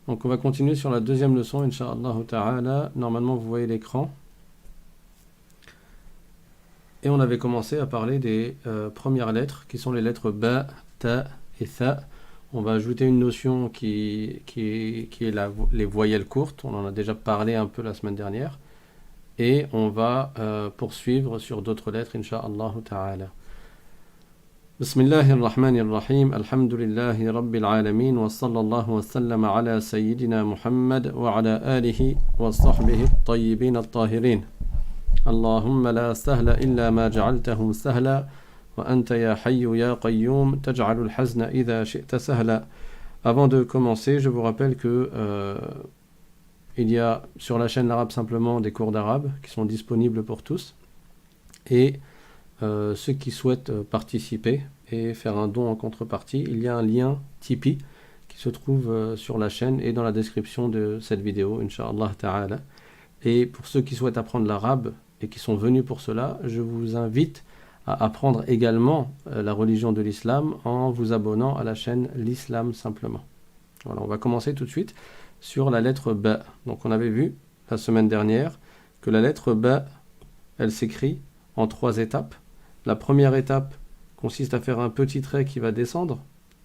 Donc on va continuer sur la deuxième leçon, Inch'Allah ta'ala. Normalement vous voyez l'écran. Et on avait commencé à parler des premières lettres, qui sont les lettres Ba, Ta et Tha. On va ajouter une notion qui est les voyelles courtes. On en a déjà parlé un peu la semaine dernière. Et on va poursuivre sur d'autres lettres, Inch'Allah ta'ala. بسم الله الرحمن الرحيم الحمد لله رب العالمين وصلى الله وسلم على سيدنا محمد وعلى آله وصحبه الطيبين الطاهرين اللهم لا سهل إلا ما جعلته سهلا وأنت يا حي يا قيوم تجعل الحزن إذا شئت سهلا. Avant de commencer, je vous rappelle que il y a sur la chaîne L'Arabe Simplement des cours d'arabe qui sont disponibles pour tous. Et ceux qui souhaitent participer et faire un don en contrepartie, il y a un lien Tipeee qui se trouve sur la chaîne et dans la description de cette vidéo, Inch'Allah ta'ala. Et pour ceux qui souhaitent apprendre l'arabe et qui sont venus pour cela, je vous invite à apprendre également la religion de l'islam en vous abonnant à la chaîne L'Islam Simplement. Voilà, on va commencer tout de suite sur la lettre Ba. Donc on avait vu la semaine dernière que la lettre Ba, elle s'écrit en 3 étapes. La première étape consiste à faire un petit trait qui va descendre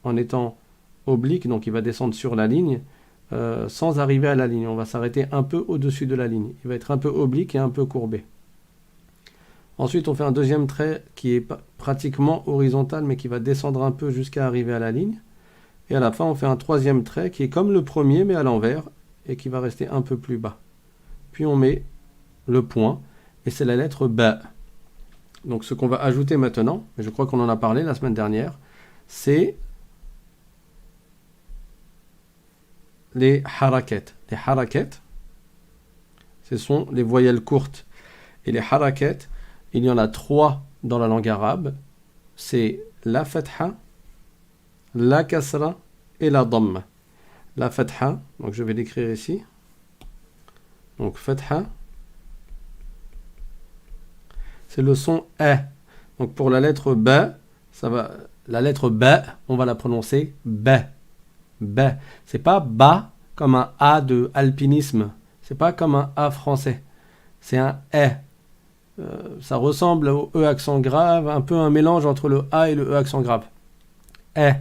en étant oblique, donc il va descendre sur la ligne sans arriver à la ligne. On va s'arrêter un peu au-dessus de la ligne. Il va être un peu oblique et un peu courbé. Ensuite, on fait un deuxième trait qui est pratiquement horizontal, mais qui va descendre un peu jusqu'à arriver à la ligne. Et à la fin, on fait un troisième trait qui est comme le premier, mais à l'envers, et qui va rester un peu plus bas. Puis on met le point, et c'est la lettre Ba. Donc ce qu'on va ajouter maintenant, et je crois qu'on en a parlé la semaine dernière, c'est les harakat. Les harakat, ce sont les voyelles courtes. Et les harakat, il y en a 3 dans la langue arabe. C'est la fatha, la kasra et la damma. La fatha, donc je vais l'écrire ici. Donc fatha, c'est le son E. Donc pour la lettre Ba, la lettre Ba, on va la prononcer Ba. Ba. C'est pas Ba comme un A de alpinisme. C'est pas comme un A français. C'est un E. Ça ressemble au E accent grave, un peu un mélange entre le A et le E accent grave. E.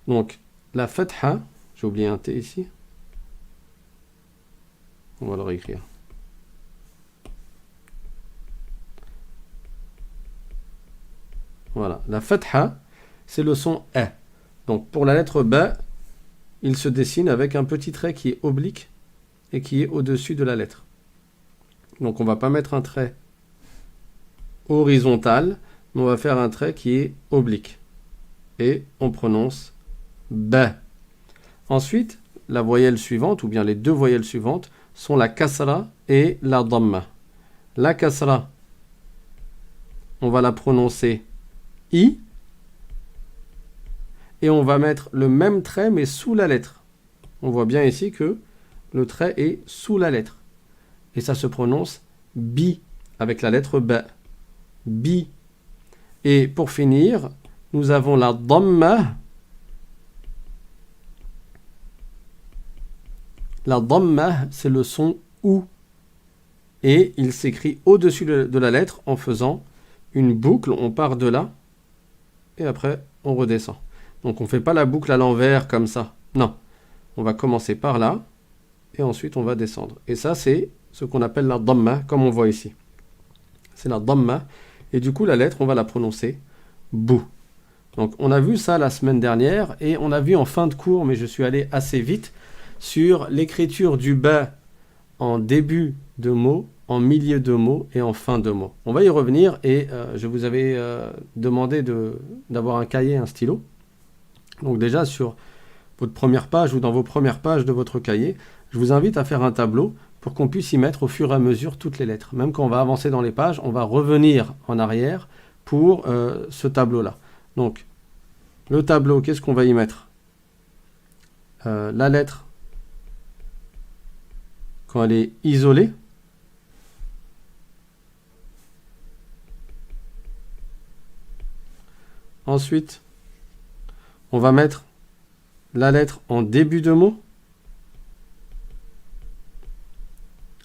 Donc la fatha, j'ai oublié un T ici. On va le réécrire. Voilà, la fatha, c'est le son E. Donc pour la lettre Ba, il se dessine avec un petit trait qui est oblique et qui est au-dessus de la lettre. Donc on ne va pas mettre un trait horizontal, mais on va faire un trait qui est oblique. Et on prononce Ba. Ensuite, la voyelle suivante, ou bien les 2 voyelles suivantes, sont la kasra et la damma. La kasra, on va la prononcer I, et on va mettre le même trait mais sous la lettre. On voit bien ici que le trait est sous la lettre. Et ça se prononce Bi, avec la lettre Ba. Bi. Et pour finir, nous avons la Damma. La Damma, c'est le son OU. Et il s'écrit au-dessus de la lettre en faisant une boucle. On part de là. Et après, on redescend. Donc, on ne fait pas la boucle à l'envers comme ça. Non. On va commencer par là. Et ensuite, on va descendre. Et ça, c'est ce qu'on appelle la damma, comme on voit ici. C'est la damma. Et du coup, la lettre, on va la prononcer bou. Donc, on a vu ça la semaine dernière. Et on a vu en fin de cours, mais je suis allé assez vite, sur l'écriture du ba en début de mot, en milieu de mot et en fin de mot. On va y revenir et je vous avais demandé d'avoir un cahier, un stylo. Donc déjà sur votre première page ou dans vos premières pages de votre cahier, je vous invite à faire un tableau pour qu'on puisse y mettre au fur et à mesure toutes les lettres. Même quand on va avancer dans les pages, on va revenir en arrière pour ce tableau-là. Donc le tableau, qu'est-ce qu'on va y mettre? La lettre, quand elle est isolée, ensuite, on va mettre la lettre en début de mot.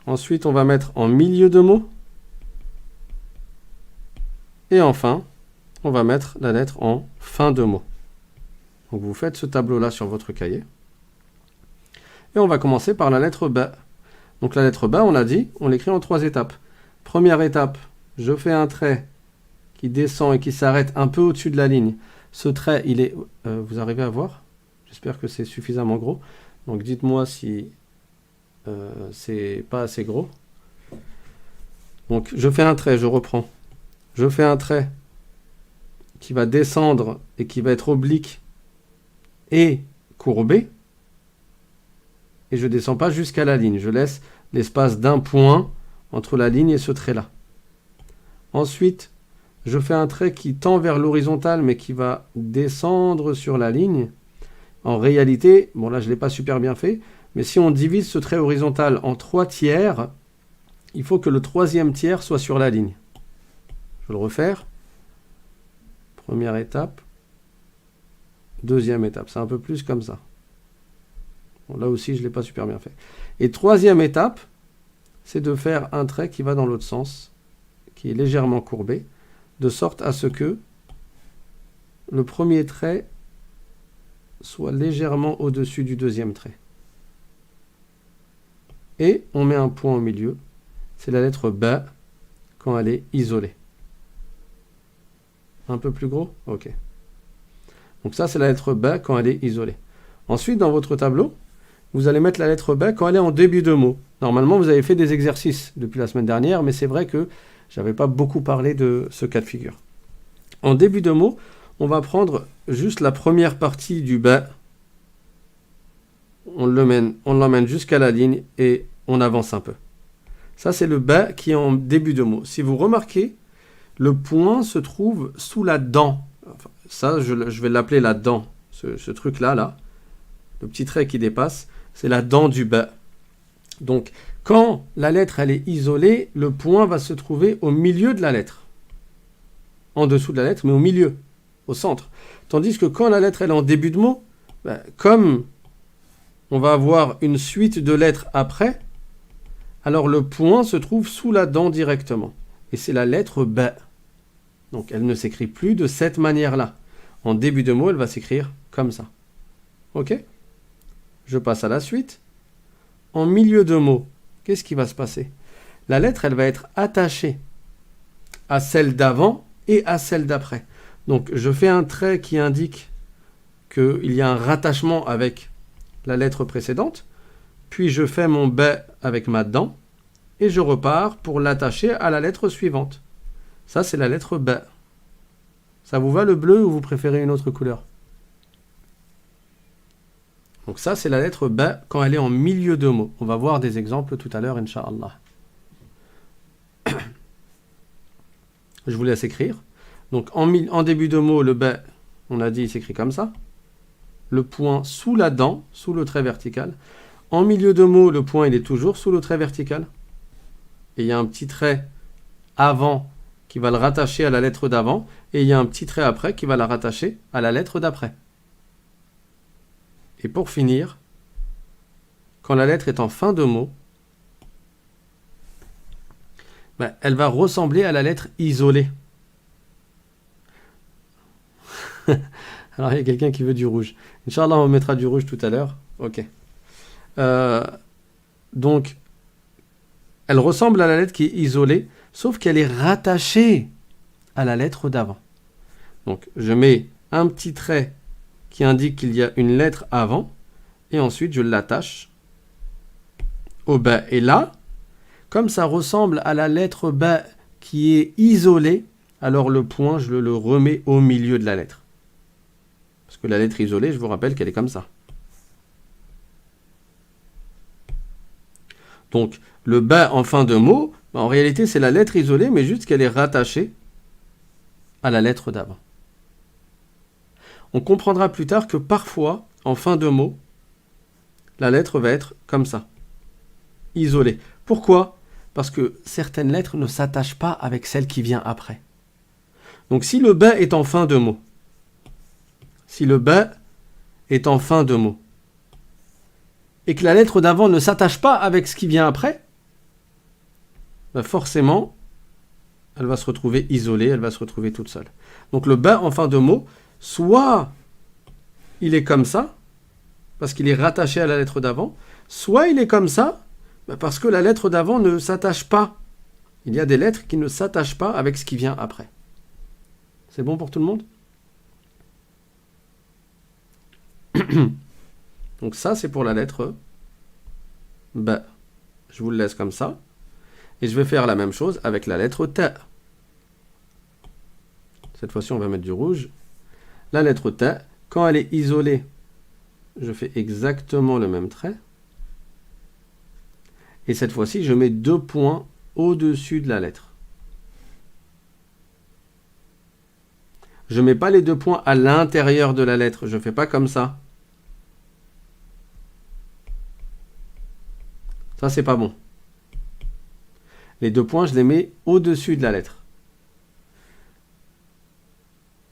Ensuite, on va mettre en milieu de mot. Et enfin, on va mettre la lettre en fin de mot. Donc vous faites ce tableau-là sur votre cahier. Et on va commencer par la lettre B. Donc la lettre B, on a dit, on l'écrit en 3 étapes. Première étape, je fais un trait qui descend et qui s'arrête un peu au-dessus de la ligne. Ce trait, il est... vous arrivez à voir? J'espère que c'est suffisamment gros. Donc dites-moi si c'est pas assez gros. Donc je fais un trait, je reprends. Je fais un trait qui va descendre et qui va être oblique et courbé. Et je ne descends pas jusqu'à la ligne. Je laisse l'espace d'un point entre la ligne et ce trait-là. Ensuite, je fais un trait qui tend vers l'horizontale, mais qui va descendre sur la ligne. En réalité, bon là je ne l'ai pas super bien fait, mais si on divise ce trait horizontal en 3 tiers, il faut que le 3e tiers soit sur la ligne. Je vais le refaire. Première étape. Deuxième étape. C'est un peu plus comme ça. Bon, là aussi, je ne l'ai pas super bien fait. Et 3e étape, c'est de faire un trait qui va dans l'autre sens, qui est légèrement courbé, de sorte à ce que le premier trait soit légèrement au-dessus du 2e trait. Et on met un point au milieu. C'est la lettre B quand elle est isolée. Un peu plus gros? Ok. Donc ça, c'est la lettre B quand elle est isolée. Ensuite, dans votre tableau, vous allez mettre la lettre B quand elle est en début de mot. Normalement, vous avez fait des exercices depuis la semaine dernière, mais c'est vrai que je n'avais pas beaucoup parlé de ce cas de figure. En début de mot, on va prendre juste la première partie du B. On l'emmène jusqu'à la ligne et on avance un peu. Ça, c'est le B qui est en début de mot. Si vous remarquez, le point se trouve sous la dent. Enfin, ça, je vais l'appeler la dent. Ce truc-là, là, le petit trait qui dépasse, c'est la dent du B. Donc, quand la lettre elle est isolée, le point va se trouver au milieu de la lettre. En dessous de la lettre, mais au milieu, au centre. Tandis que quand la lettre elle est en début de mot, comme on va avoir une suite de lettres après, alors le point se trouve sous la dent directement. Et c'est la lettre B. Donc elle ne s'écrit plus de cette manière-là. En début de mot, elle va s'écrire comme ça. Ok? Je passe à la suite. En milieu de mot, qu'est-ce qui va se passer? La lettre, elle va être attachée à celle d'avant et à celle d'après. Donc je fais un trait qui indique qu'il y a un rattachement avec la lettre précédente. Puis je fais mon B avec ma dent. Et je repars pour l'attacher à la lettre suivante. Ça, c'est la lettre B. Ça vous va le bleu ou vous préférez une autre couleur? Donc ça, c'est la lettre B quand elle est en milieu de mot. On va voir des exemples tout à l'heure, Inch'Allah. Je vous laisse écrire. Donc en début de mot, le B, on a dit, il s'écrit comme ça. Le point sous la dent, sous le trait vertical. En milieu de mot, le point, il est toujours sous le trait vertical. Et il y a un petit trait avant qui va le rattacher à la lettre d'avant, et il y a un petit trait après qui va la rattacher à la lettre d'après. Et pour finir, quand la lettre est en fin de mot, elle va ressembler à la lettre isolée. Alors il y a quelqu'un qui veut du rouge. Inch'Allah, on mettra du rouge tout à l'heure. Ok. Donc, elle ressemble à la lettre qui est isolée, sauf qu'elle est rattachée à la lettre d'avant. Donc, je mets un petit trait qui indique qu'il y a une lettre avant, et ensuite je l'attache au B. Et là, comme ça ressemble à la lettre B qui est isolée, alors le point, je le remets au milieu de la lettre. Parce que la lettre isolée, je vous rappelle qu'elle est comme ça. Donc, le B en fin de mot, en réalité, c'est la lettre isolée, mais juste qu'elle est rattachée à la lettre d'avant. On comprendra plus tard que parfois, en fin de mot, la lettre va être comme ça, isolée. Pourquoi? Parce que certaines lettres ne s'attachent pas avec celle qui vient après. Donc, si le B est en fin de mot, et que la lettre d'avant ne s'attache pas avec ce qui vient après, ben forcément, elle va se retrouver isolée, elle va se retrouver toute seule. Donc le ba en fin de mot, soit il est comme ça, parce qu'il est rattaché à la lettre d'avant, soit il est comme ça, ben parce que la lettre d'avant ne s'attache pas. Il y a des lettres qui ne s'attachent pas avec ce qui vient après. C'est bon pour tout le monde? Donc ça, c'est pour la lettre B. Je vous le laisse comme ça. Et je vais faire la même chose avec la lettre T. Cette fois-ci, on va mettre du rouge. La lettre T, quand elle est isolée, je fais exactement le même trait. Et cette fois-ci, je mets 2 points au-dessus de la lettre. Je ne mets pas les 2 points à l'intérieur de la lettre. Je ne fais pas comme ça. Ça, c'est pas bon. Les 2 points, je les mets au-dessus de la lettre.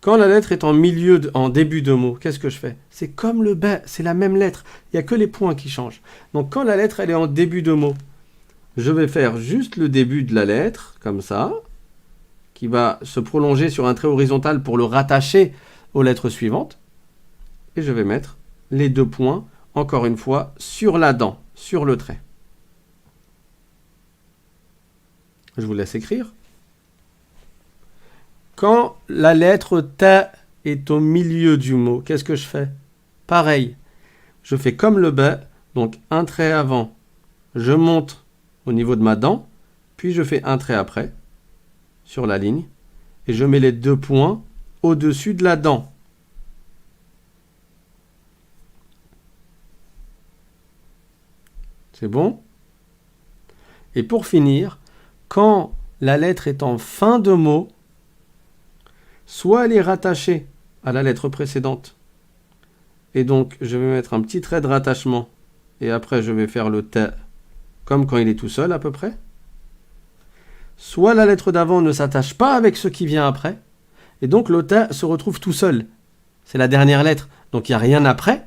Quand la lettre est en début de mot, qu'est-ce que je fais? C'est comme le B, c'est la même lettre. Il n'y a que les points qui changent. Donc quand la lettre elle est en début de mot, je vais faire juste le début de la lettre, comme ça, qui va se prolonger sur un trait horizontal pour le rattacher aux lettres suivantes. Et je vais mettre les 2 points, encore une fois, sur la dent, sur le trait. Je vous laisse écrire. Quand la lettre T est au milieu du mot, qu'est-ce que je fais? Pareil, je fais comme le B, donc un trait avant, je monte au niveau de ma dent, puis je fais un trait après, sur la ligne, et je mets les 2 points au-dessus de la dent. C'est bon? Et pour finir, quand la lettre est en fin de mot, soit elle est rattachée à la lettre précédente, et donc je vais mettre un petit trait de rattachement, et après je vais faire le T, comme quand il est tout seul à peu près. Soit la lettre d'avant ne s'attache pas avec ce qui vient après, et donc le T se retrouve tout seul. C'est la dernière lettre, donc il n'y a rien après,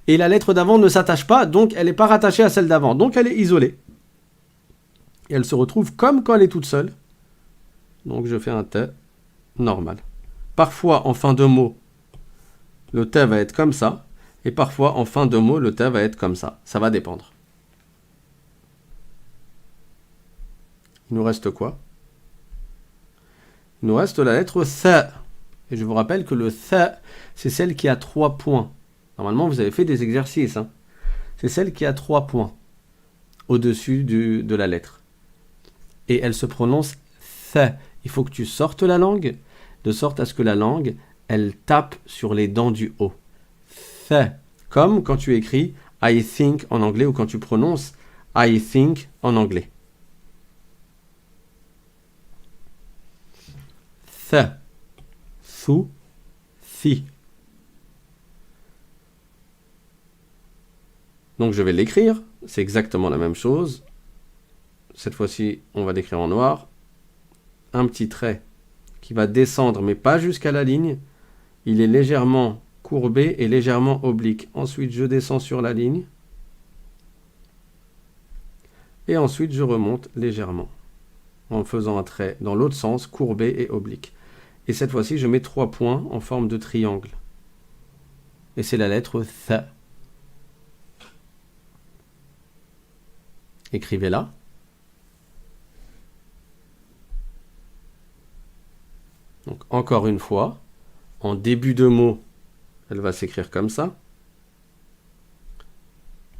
et la lettre d'avant ne s'attache pas, donc elle n'est pas rattachée à celle d'avant, donc elle est isolée. Et elle se retrouve comme quand elle est toute seule. Donc je fais un T normal. Parfois, en fin de mot, le T va être comme ça. Et parfois, en fin de mot, le T va être comme ça. Ça va dépendre. Il nous reste quoi? Il nous reste la lettre Th. Et je vous rappelle que le Th, c'est celle qui a 3 points. Normalement, vous avez fait des exercices. Hein. C'est celle qui a 3 points au-dessus de la lettre. Et elle se prononce Th. Il faut que tu sortes la langue, de sorte à ce que la langue, elle tape sur les dents du haut. Th. Comme quand tu écris I think en anglais ou quand tu prononces I think en anglais. Th. Thu. Thi. Donc je vais l'écrire. C'est exactement la même chose. Cette fois-ci, on va l'écrire en noir. Un petit trait qui va descendre, mais pas jusqu'à la ligne. Il est légèrement courbé et légèrement oblique. Ensuite, je descends sur la ligne. Et ensuite, je remonte légèrement en faisant un trait dans l'autre sens, courbé et oblique. Et cette fois-ci, je mets 3 points en forme de triangle. Et c'est la lettre Th. Écrivez-la. Donc, encore une fois, en début de mot, elle va s'écrire comme ça.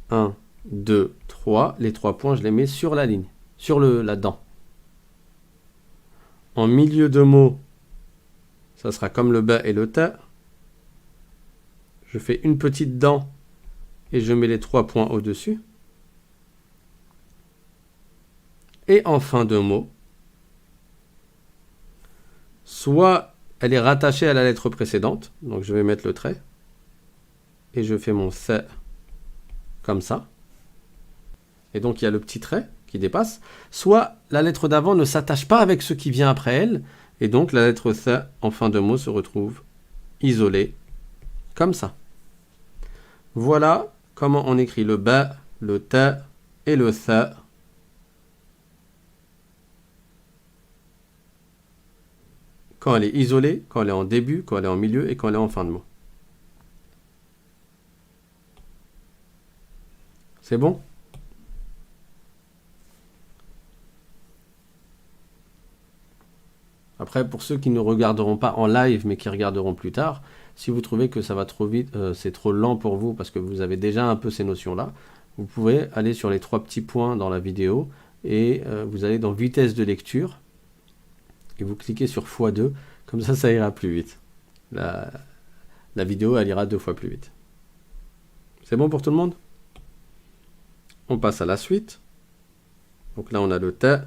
1, 2, 3. Les 3 points, je les mets sur la ligne, sur la dent. En milieu de mot, ça sera comme le B et le T. Je fais une petite dent et je mets les 3 points au-dessus. Et en fin de mot, soit elle est rattachée à la lettre précédente, donc je vais mettre le trait, et je fais mon Th comme ça. Et donc il y a le petit trait qui dépasse. Soit la lettre d'avant ne s'attache pas avec ce qui vient après elle, et donc la lettre Th en fin de mot se retrouve isolée, comme ça. Voilà comment on écrit le B, le T et le Th quand elle est isolée, quand elle est en début, quand elle est en milieu et quand elle est en fin de mot. C'est bon? Après, pour ceux qui ne regarderont pas en live, mais qui regarderont plus tard, si vous trouvez que ça va trop vite, c'est trop lent pour vous, parce que vous avez déjà un peu ces notions-là, vous pouvez aller sur les 3 petits points dans la vidéo, et vous allez dans vitesse de lecture, et vous cliquez sur x2, comme ça ira plus vite. La vidéo, elle ira 2 fois plus vite. C'est bon pour tout le monde? On passe à la suite. Donc là, on a le ta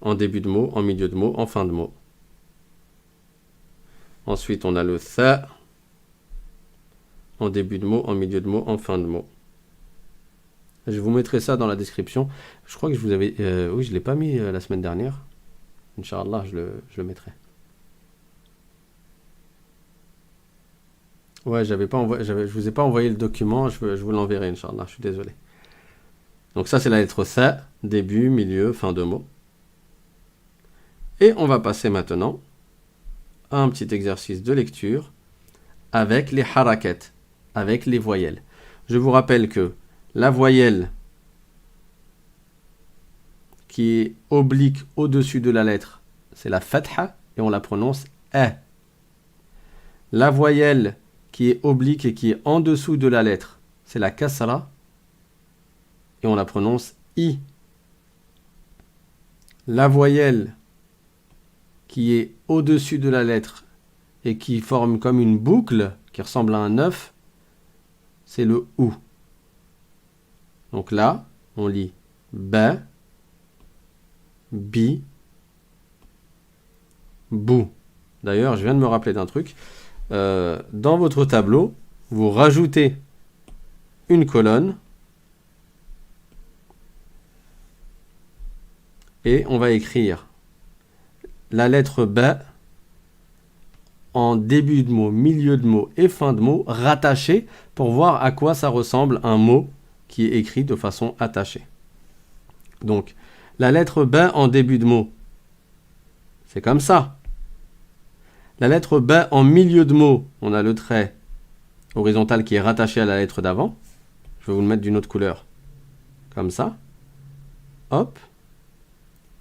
en début de mot, en milieu de mot, en fin de mot. Ensuite, on a le tha en début de mot, en milieu de mot, en fin de mot. Je vous mettrai ça dans la description. Je crois que je vous avais... oui, je ne l'ai pas mis la semaine dernière. Inch'Allah, je le mettrai. Ouais, je vous ai pas envoyé le document. Je vous l'enverrai, Inch'Allah. Je suis désolé. Donc ça, c'est la lettre tha, début, milieu, fin de mot. Et on va passer maintenant à un petit exercice de lecture avec les harakat, avec les voyelles. Je vous rappelle que la voyelle qui est oblique au-dessus de la lettre, c'est la fatha et on la prononce a. La voyelle qui est oblique et qui est en dessous de la lettre, c'est la kasra et on la prononce i. La voyelle qui est au-dessus de la lettre et qui forme comme une boucle qui ressemble à un œuf, c'est le ou. Donc là, on lit ba, bi, bou. D'ailleurs, je viens de me rappeler d'un truc. Dans votre tableau, vous rajoutez une colonne et on va écrire la lettre ba en début de mot, milieu de mot et fin de mot rattaché pour voir à quoi ça ressemble un mot qui est écrit de façon attachée. Donc, la lettre ba en début de mot, c'est comme ça. La lettre ba en milieu de mot, on a le trait horizontal qui est rattaché à la lettre d'avant. Je vais vous le mettre d'une autre couleur. Comme ça. Hop.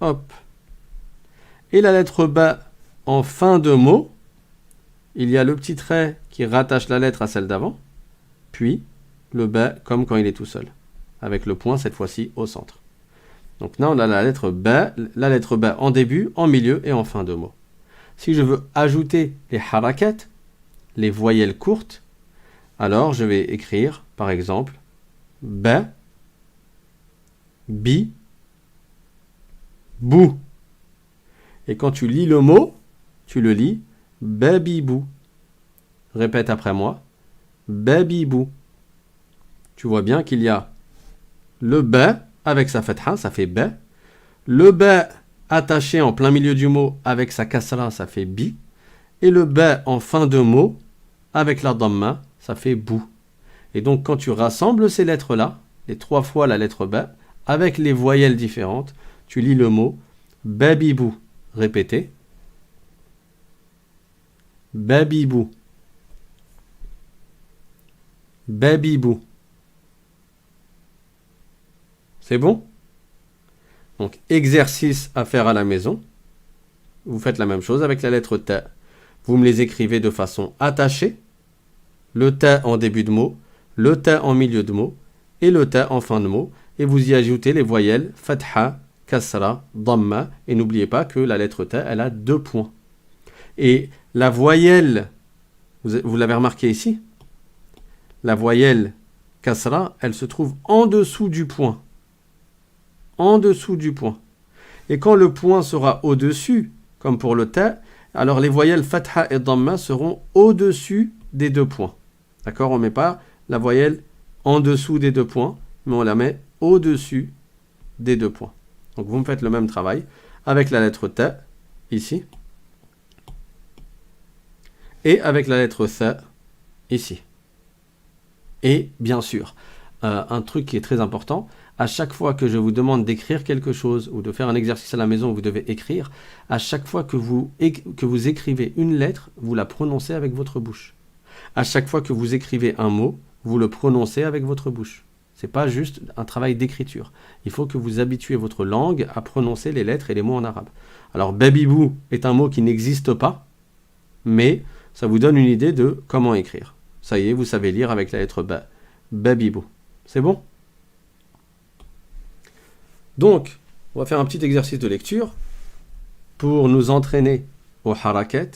Hop. Et la lettre ba en fin de mot, il y a le petit trait qui rattache la lettre à celle d'avant, puis le ba comme quand il est tout seul, avec le point cette fois-ci au centre. Donc là, on a la lettre ba en début, en milieu et en fin de mot. Si je veux ajouter les harakat, les voyelles courtes, alors je vais écrire, par exemple, ba, bi, bou. Et quand tu lis le mot, tu le lis babibou. Répète après moi, babibou. Tu vois bien qu'il y a le ba avec sa fatha, ça fait ba. Le ba attaché en plein milieu du mot avec sa kasra, ça fait bi. Et le ba en fin de mot avec la damma, ça fait bou. Et donc quand tu rassembles ces lettres-là, les 3 fois la lettre ba, avec les voyelles différentes, tu lis le mot babibou. Répétez. Babibou. Babibou. C'est bon? Donc, exercice à faire à la maison. Vous faites la même chose avec la lettre ta. Vous me les écrivez de façon attachée. Le ta en début de mot, le ta en milieu de mot et le ta en fin de mot. Et vous y ajoutez les voyelles fatha, kasra, damma. Et n'oubliez pas que la lettre ta, elle a 2 points. Et la voyelle, vous l'avez remarqué ici, la voyelle kasra, elle se trouve en dessous du point. En dessous du point. Et quand le point sera au-dessus, comme pour le ta, alors les voyelles fatha et damma seront au-dessus des 2 points. D'accord? On ne met pas la voyelle en dessous des 2 points, mais on la met au-dessus des 2 points. Donc vous me faites le même travail avec la lettre ta, ici, et avec la lettre tha, ici. Et bien sûr, un truc qui est très important. À chaque fois que je vous demande d'écrire quelque chose ou de faire un exercice à la maison où vous devez écrire, à chaque fois que vous écrivez une lettre, vous la prononcez avec votre bouche. À chaque fois que vous écrivez un mot, vous le prononcez avec votre bouche. C'est pas juste un travail d'écriture. Il faut que vous habituez votre langue à prononcer les lettres et les mots en arabe. Alors, babibou est un mot qui n'existe pas, mais ça vous donne une idée de comment écrire. Ça y est, vous savez lire avec la lettre ba. Babibou. C'est bon? Donc, on va faire un petit exercice de lecture pour nous entraîner au harakat.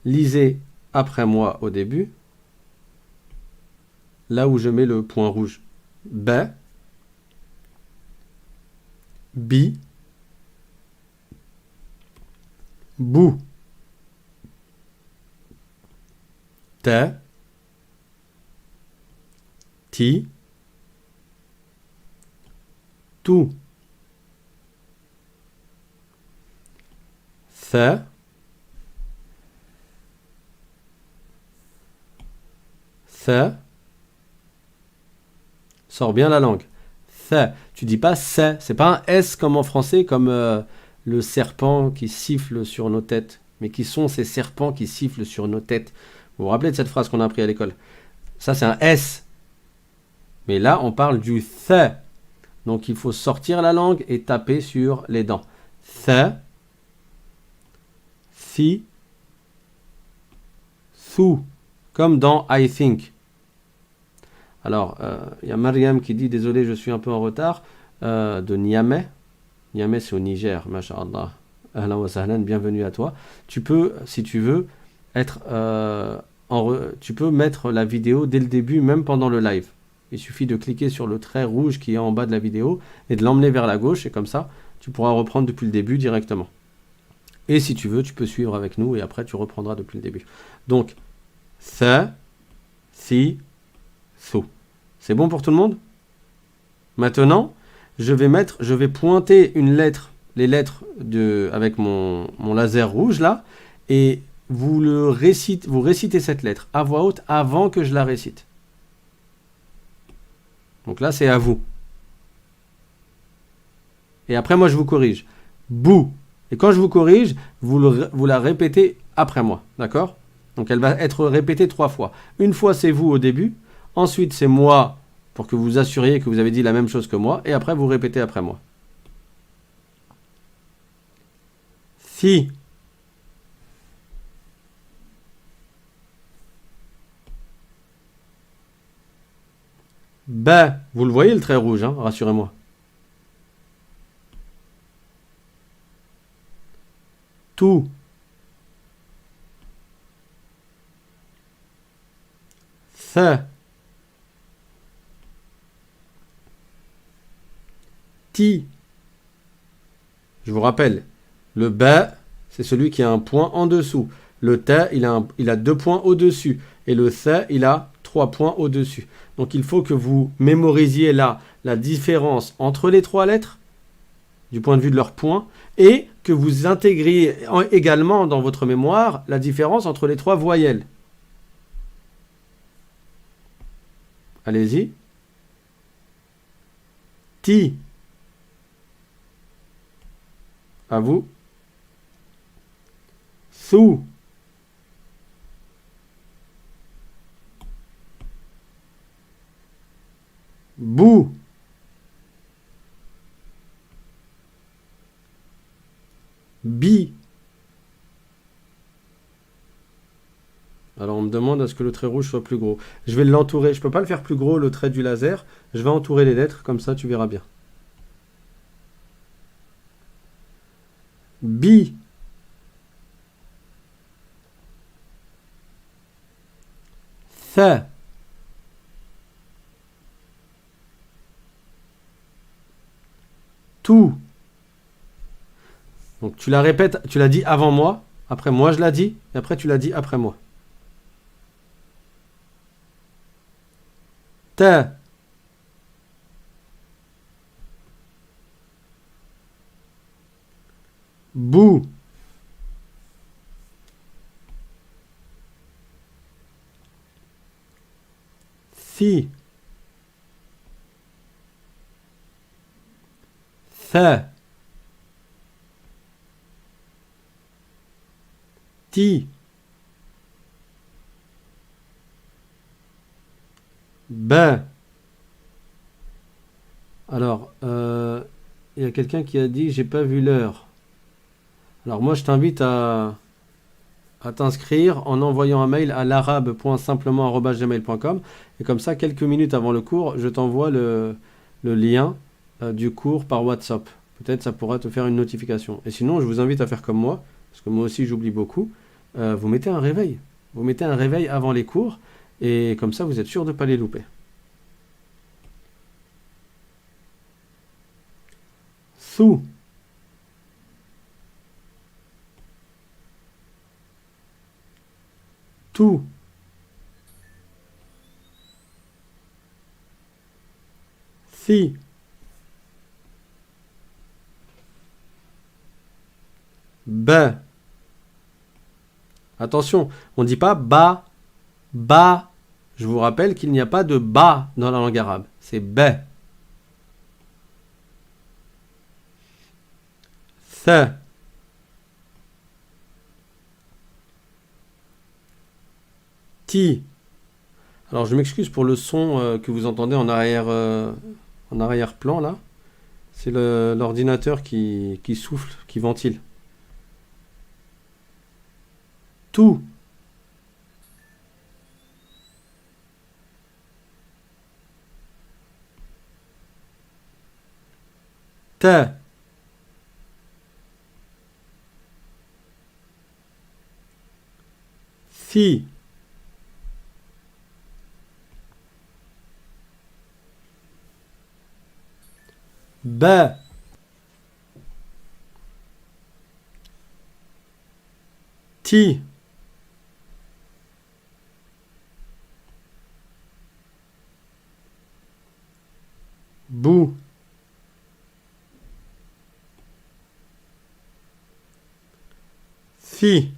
Lisez après moi au début, là où je mets le point rouge. Ba, bi, bou, ta, ti, tu, tha, tha. Sors bien la langue. Tha. Tu dis pas ça. C'est pas un S comme en français, comme le serpent qui siffle sur nos têtes. Mais qui sont ces serpents qui sifflent sur nos têtes? Vous vous rappelez de cette phrase qu'on a appris à l'école? Ça, c'est un S. Mais là, on parle du tha. Donc, il faut sortir la langue et taper sur les dents. Tha, thi, thu. Comme dans I think. Alors, y a Mariam qui dit « Désolé, je suis un peu en retard » de Niamey. Niamey, c'est au Niger, masha'Allah. Ahlan wa sahlan, bienvenue à toi. Tu peux, si tu veux, tu peux mettre la vidéo dès le début, même pendant le live. Il suffit de cliquer sur le trait rouge qui est en bas de la vidéo et de l'emmener vers la gauche, et comme ça, tu pourras reprendre depuis le début directement. Et si tu veux, tu peux suivre avec nous, et après, tu reprendras depuis le début. Donc, tha, thi, thu. C'est bon pour tout le monde? Maintenant, je vais pointer une lettre, les lettres avec mon laser rouge là, et vous récitez cette lettre à voix haute avant que je la récite. Donc là, c'est à vous. Et après, moi, je vous corrige. Bou. Et quand je vous corrige, vous la répétez après moi. D'accord? Donc elle va être répétée 3 fois. Une fois, c'est vous au début. Ensuite, c'est moi pour que vous assuriez que vous avez dit la même chose que moi. Et après, vous répétez après moi. Si. Ba. Vous le voyez le trait rouge, hein, rassurez-moi. Tout. Tha. Ti. Je vous rappelle, le ba, c'est celui qui a un point en dessous. Le ta, il a 2 points au-dessus. Et le tha, il a 3 points au-dessus. Donc il faut que vous mémorisiez là la différence entre les 3 lettres, du point de vue de leurs points, et que vous intégriez également dans votre mémoire la différence entre les 3 voyelles. Allez-y. Ti. À vous. Sou. Bou. Bi. Alors on me demande à ce que le trait rouge soit plus gros. Je vais l'entourer. Je ne peux pas le faire plus gros, le trait du laser. Je vais entourer les lettres, comme ça tu verras bien. Bi. Tha. Tout. Donc tu la répètes, tu l'as dit avant moi, après moi je l'ai dit, et après tu l'as dit après moi. Ta. Bou. Si. ث تي ب. Alors, il y a quelqu'un qui a dit j'ai pas vu l'heure. Alors moi je t'invite à t'inscrire en envoyant un mail à l'arabe.simplement@gmail.com et comme ça quelques minutes avant le cours je t'envoie le lien du cours par WhatsApp. Peut-être ça pourra te faire une notification. Et sinon je vous invite à faire comme moi, parce que moi aussi j'oublie beaucoup. Vous mettez un réveil. Vous mettez un réveil avant les cours et comme ça vous êtes sûr de ne pas les louper. Sous. Tout. Si. B. Attention, on ne dit pas ba, ba. Je vous rappelle qu'il n'y a pas de ba dans la langue arabe. C'est b. Th. Ti. Alors je m'excuse pour le son que vous entendez en arrière-plan là. C'est l'ordinateur qui souffle, qui ventile. Tout. Te. Si. Ba. Ti. Bou. Si.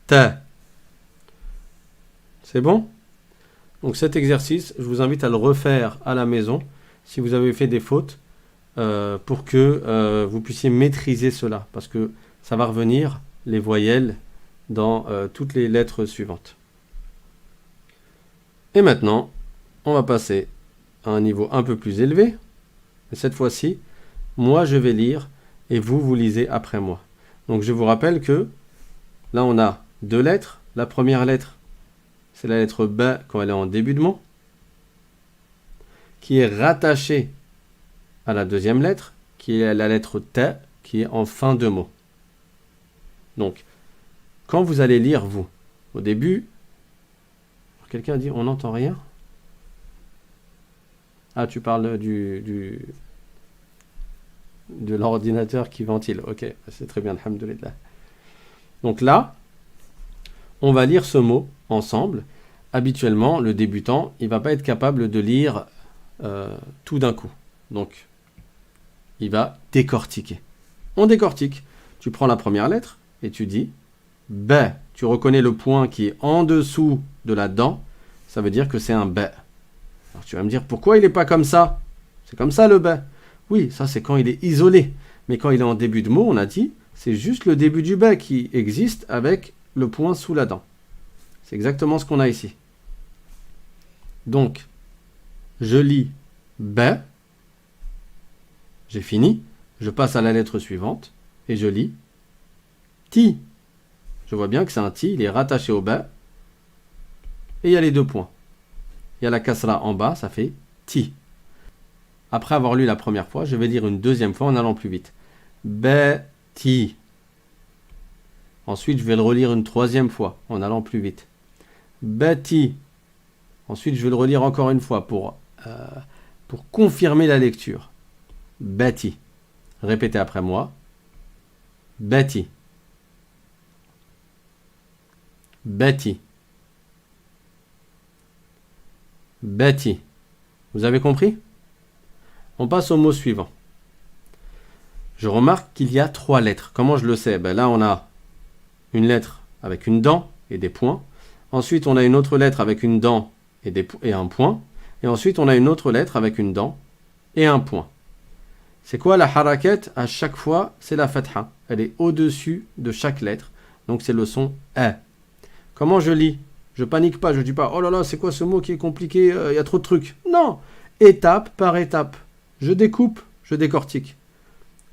Ta. C'est bon? Donc cet exercice, je vous invite à le refaire à la maison si vous avez fait des fautes pour que vous puissiez maîtriser cela parce que ça va revenir les voyelles dans toutes les lettres suivantes. Et maintenant, on va passer à un niveau un peu plus élevé. Et cette fois-ci, moi je vais lire et vous lisez après moi. Donc je vous rappelle que là on a deux lettres. La première lettre, c'est la lettre B quand elle est en début de mot, qui est rattachée à la deuxième lettre, qui est la lettre T, qui est en fin de mot. Donc, quand vous allez lire, vous, au début, quelqu'un a dit on n'entend rien. Ah, tu parles de l'ordinateur qui ventile. Ok, c'est très bien, alhamdoulilah. Donc là, on va lire ce mot ensemble. Habituellement, le débutant, il ne va pas être capable de lire tout d'un coup. Donc, il va décortiquer. On décortique. Tu prends la première lettre et tu dis B. Tu reconnais le point qui est en dessous de la dent. Ça veut dire que c'est un B. Alors tu vas me dire, pourquoi il n'est pas comme ça? C'est comme ça le B. Oui, ça c'est quand il est isolé. Mais quand il est en début de mot, on a dit, c'est juste le début du B qui existe avec le point sous la dent. C'est exactement ce qu'on a ici. Donc, je lis B. J'ai fini. Je passe à la lettre suivante et je lis Ti. Je vois bien que c'est un Ti, il est rattaché au B. Et il y a les deux points. Il y a la kasra en bas, ça fait Ti. Après avoir lu la première fois, je vais lire une deuxième fois en allant plus vite. Ti. Ensuite, je vais le relire une troisième fois en allant plus vite. Ti. Ensuite, je vais le relire encore une fois pour confirmer la lecture. Ti. Répétez après moi. Ti. Ti. Ti. Vous avez compris? On passe au mot suivant. Je remarque qu'il y a 3 lettres. Comment je le sais? Là, on a une lettre avec une dent et des points. Ensuite, on a une autre lettre avec une dent et un point. Et ensuite, on a une autre lettre avec une dent et un point. C'est quoi la harakat? À chaque fois, c'est la fatha. Elle est au-dessus de chaque lettre. Donc, c'est le son A. Comment je lis? Je panique pas, je dis pas, oh là là, c'est quoi ce mot qui est compliqué, il y a trop de trucs. Non, étape par étape. Je découpe, je décortique.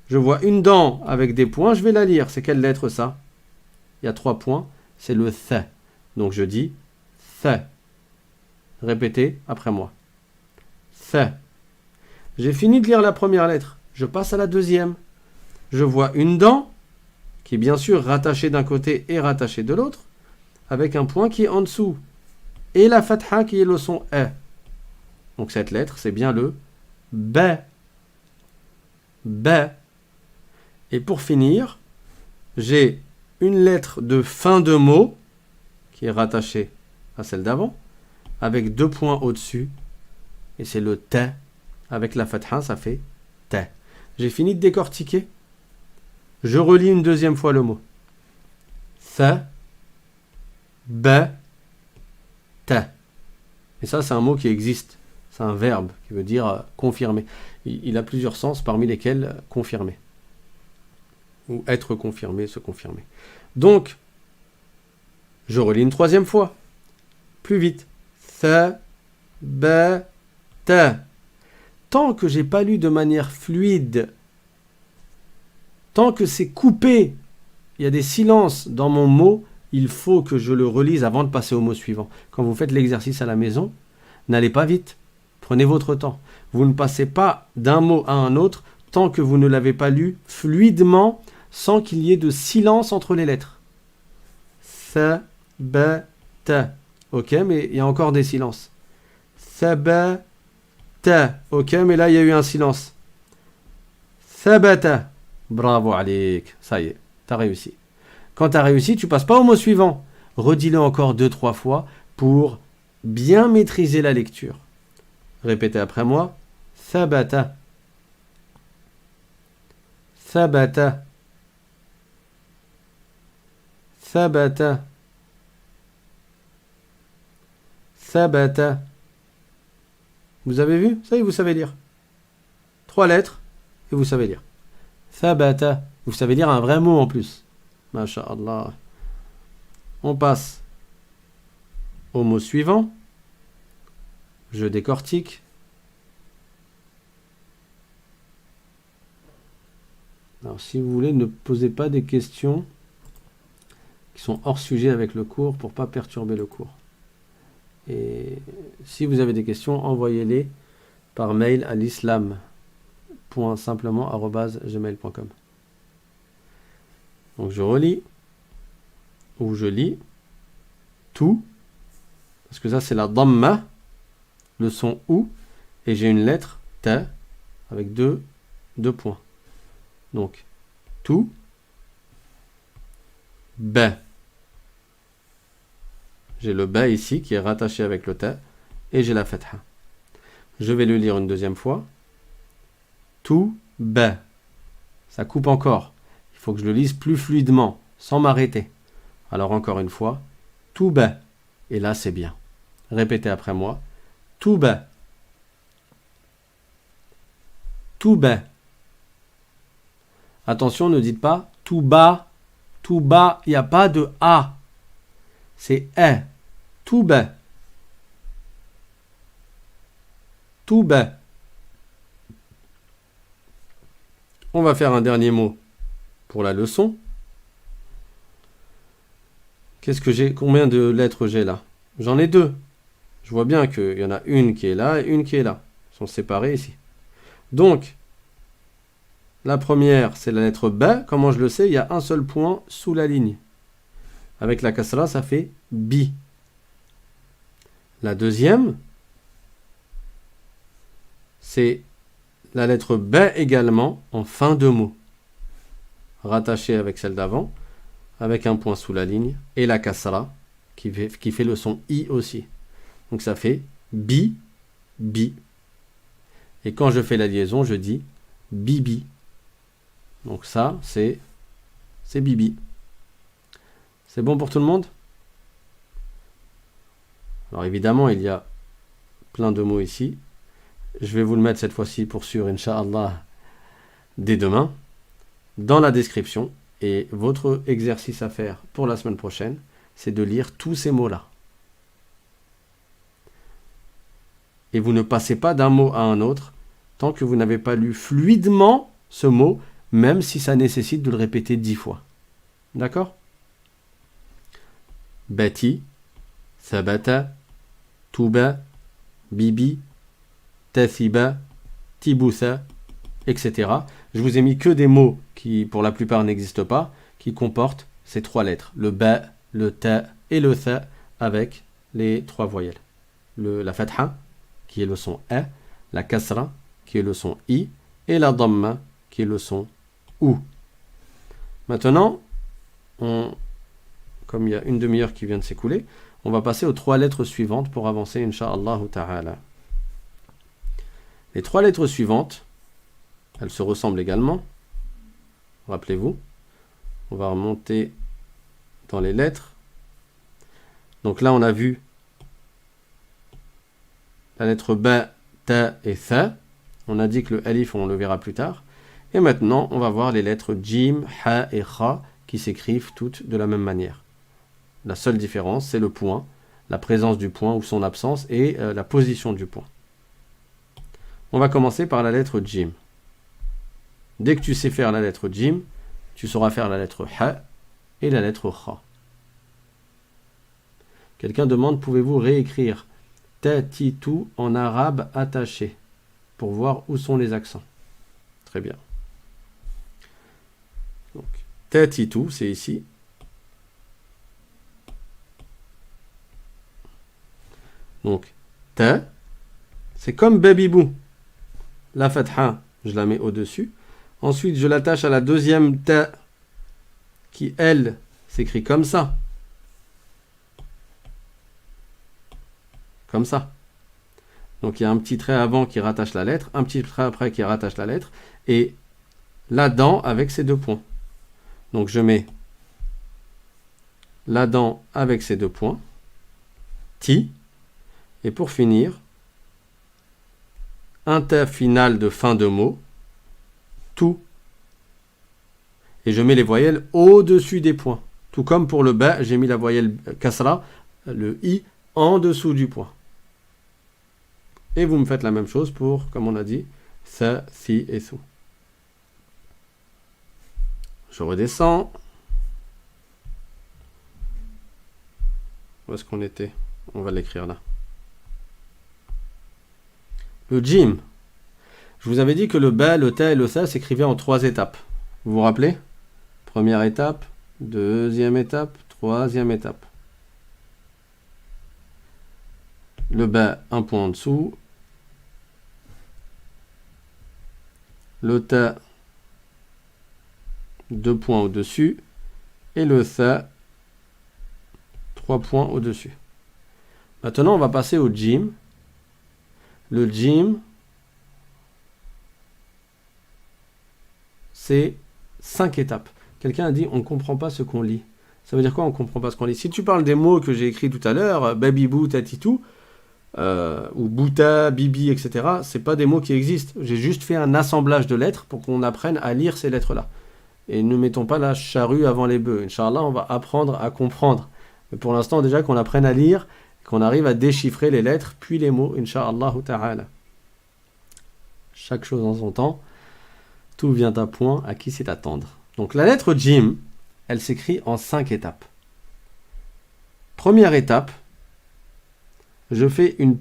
Je vois une dent avec des points, je vais la lire. C'est quelle lettre ça? Il y a 3 points, c'est le th. Donc je dis th. Répétez après moi. Th. J'ai fini de lire la première lettre. Je passe à la deuxième. Je vois une dent qui est bien sûr rattachée d'un côté et rattachée de l'autre, avec un point qui est en dessous. Et la fatha qui est le son E. Donc cette lettre, c'est bien le B. B. Et pour finir, j'ai une lettre de fin de mot qui est rattachée à celle d'avant, avec 2 points au-dessus. Et c'est le T. Avec la fatha, ça fait T. J'ai fini de décortiquer. Je relis une deuxième fois le mot. Th. B. T. Et ça, c'est un mot qui existe. C'est un verbe qui veut dire confirmer. Il a plusieurs sens, parmi lesquels confirmer. Ou être confirmé, se confirmer. Donc, je relis une troisième fois. Plus vite. Th. B. T. Tant que j'ai pas lu de manière fluide, tant que c'est coupé, il y a des silences dans mon mot, il faut que je le relise avant de passer au mot suivant. Quand vous faites l'exercice à la maison, n'allez pas vite. Prenez votre temps. Vous ne passez pas d'un mot à un autre tant que vous ne l'avez pas lu fluidement, sans qu'il y ait de silence entre les lettres. Th, b, t. Ok, mais il y a encore des silences. Thabata. Ok, mais là, il y a eu un silence. Thabata. Bravo, Alik. Ça y est, tu as réussi. Quand tu as réussi, tu passes pas au mot suivant. Redis-le encore 2-3 fois pour bien maîtriser la lecture. Répétez après moi. Thabata. Thabata. Thabata. Thabata. Vous avez vu? Ça y est, vous savez lire. 3 lettres et vous savez lire. Thabata. Vous savez lire un vrai mot en plus. Masha'Allah. On passe au mot suivant. Je décortique. Alors, si vous voulez, ne posez pas des questions qui sont hors sujet avec le cours pour ne pas perturber le cours. Et si vous avez des questions, envoyez-les par mail à l'islam.simplement@gmail.com. Donc je relis ou je lis tout, parce que ça c'est la dhamma, le son ou, et j'ai une lettre ta avec deux points. Donc tout, ba. J'ai le ba ici qui est rattaché avec le ta et j'ai la fatha. Je vais le lire une deuxième fois. Tout ba. Ça coupe encore. Il faut que je le lise plus fluidement, sans m'arrêter. Alors encore une fois, tout ba. Et là c'est bien. Répétez après moi. Tout ba. Tout ba. Attention, ne dites pas tout bas, il n'y a pas de A. C'est E. Tout bas. Tout bas. On va faire un dernier mot pour la leçon. Qu'est-ce que j'ai? Combien de lettres j'ai là? J'en ai 2. Je vois bien qu'il y en a une qui est là et une qui est là. Elles sont séparées ici. Donc, la première, c'est la lettre B. Comment je le sais? Il y a un seul point sous la ligne. Avec la kasra, ça fait bi. La deuxième, c'est la lettre B également en fin de mot. Rattachée avec celle d'avant, avec un point sous la ligne. Et la kasra, qui fait le son I aussi. Donc ça fait bi, bi. Et quand je fais la liaison, je dis bibi. Donc ça, c'est bibi. C'est bon pour tout le monde? Alors évidemment, il y a plein de mots ici. Je vais vous le mettre cette fois-ci pour sûr, Inch'Allah, dès demain, dans la description. Et votre exercice à faire pour la semaine prochaine, c'est de lire tous ces mots-là. Et vous ne passez pas d'un mot à un autre tant que vous n'avez pas lu fluidement ce mot, même si ça nécessite de le répéter 10 fois. D'accord? Bati, Sabata, Touba, Bibi, Tathiba, Tibousa, etc. Je vous ai mis que des mots qui, pour la plupart, n'existent pas, qui comportent ces 3 lettres. Le ba, le ta et le tha avec les 3 voyelles. La fatha, qui est le son a, la kasra, qui est le son i, et la damma, qui est le son ou. Maintenant, comme il y a une demi-heure qui vient de s'écouler, on va passer aux 3 lettres suivantes pour avancer, Inch'Allah ta'ala. Les 3 lettres suivantes, elles se ressemblent également. Rappelez-vous, on va remonter dans les lettres. Donc là, on a vu la lettre ba, ta et tha. On a dit que le alif, on le verra plus tard. Et maintenant, on va voir les lettres jim, ha et kha qui s'écrivent toutes de la même manière. La seule différence, c'est le point, la présence du point ou son absence et la position du point. On va commencer par la lettre jim. Dès que tu sais faire la lettre jim, tu sauras faire la lettre ha et la lettre kha. Quelqu'un demande, pouvez-vous réécrire ta-ti-tu en arabe attaché pour voir où sont les accents? Très bien. Donc, ta-ti-tu, c'est ici. Donc, ta, c'est comme babibou. La fatha, je la mets au-dessus. Ensuite, je l'attache à la deuxième ta, qui, elle, s'écrit comme ça. Comme ça. Donc, il y a un petit trait avant qui rattache la lettre, un petit trait après qui rattache la lettre, et la dent avec ces 2 points. Donc, je mets la dent avec ces 2 points, ti, et pour finir, un ta final de fin de mot, tout. Et je mets les voyelles au-dessus des points. Tout comme pour le ba, j'ai mis la voyelle kasra, le i, en dessous du point. Et vous me faites la même chose pour, comme on a dit, sa, si et sou. Je redescends. Où est-ce qu'on était? On va l'écrire là. Le jim. Je vous avais dit que le ba, le ta et le tha s'écrivaient en 3 étapes. Vous vous rappelez? Première étape, deuxième étape, troisième étape. Le ba, un point en dessous. Le ta, 2 points au-dessus. Et le tha, 3 points au-dessus. Maintenant, on va passer au jim. Le jim, c'est 5 étapes. Quelqu'un a dit, on ne comprend pas ce qu'on lit. Ça veut dire quoi, on ne comprend pas ce qu'on lit? Si tu parles des mots que j'ai écrits tout à l'heure, babibou, tatitou, ou bouta, bibi, etc., c'est pas des mots qui existent. J'ai juste fait un assemblage de lettres pour qu'on apprenne à lire ces lettres-là. Et ne mettons pas la charrue avant les bœufs. Inch'Allah, on va apprendre à comprendre. Mais pour l'instant, déjà qu'on apprenne à lire, qu'on arrive à déchiffrer les lettres, puis les mots, Inch'Allah ta'ala. Chaque chose en son temps. Tout vient à point, à qui c'est attendre. Donc la lettre jim, elle s'écrit en 5 étapes. Première étape, je fais un